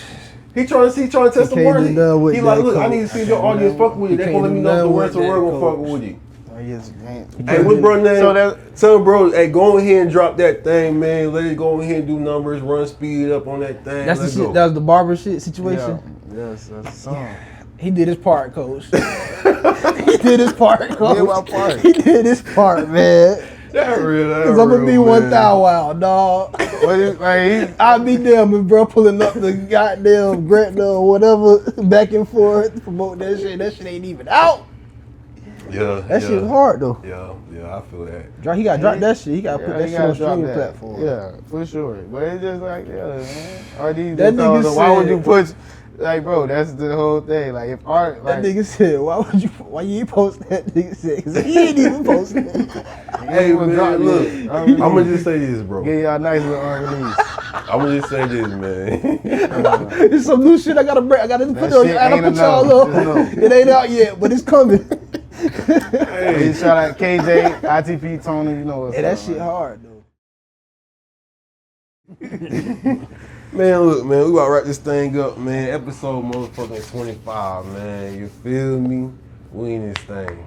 He trying to test the can't word. be done with He that, like, look, I coach. need to see if your audience fuck with you. They gonna let me know if the rest of the world gonna fuck with you. Hey, what bro name? Tell bro, hey, go ahead and drop that thing, man. Let it go ahead and do numbers, run speed up on that thing. That's the shit. That was the barber shit situation. Yeah. Yes, that's the song. He did his part, coach. He did his part, coach. Did my part. He did his part, man. That real. Cause I'm gonna be 1,000 dog. I'll be damn if bro pulling up the goddamn Gretna or whatever back and forth, promote that shit. That shit ain't even out. Yeah. That shit was hard though. Yeah, I feel that. He gotta drop that shit. He gotta put that shit on streaming platform. Yeah, for sure. But it's just like, man. RD That nigga why would you push? Like, bro, that's the whole thing. Like, if art, That like, nigga said, why you ain't post that? Nigga said, 'cause he ain't even post it. Hey was man, dropped look, yet. I'm gonna just say this, bro. give y'all a nice little unreleased. I'm gonna just say this, man. It's some new shit I gotta bring. I gotta put That it on. shit I gotta ain't put y'all enough. on. Just know. It ain't out yet, but it's coming. Hey, shout out KJ, ITP, Tony, you know what's Hey, that up, shit man. hard though. Man, look, man, we about to wrap this thing up, man. Episode motherfucking 25, man. You feel me? We in this thing.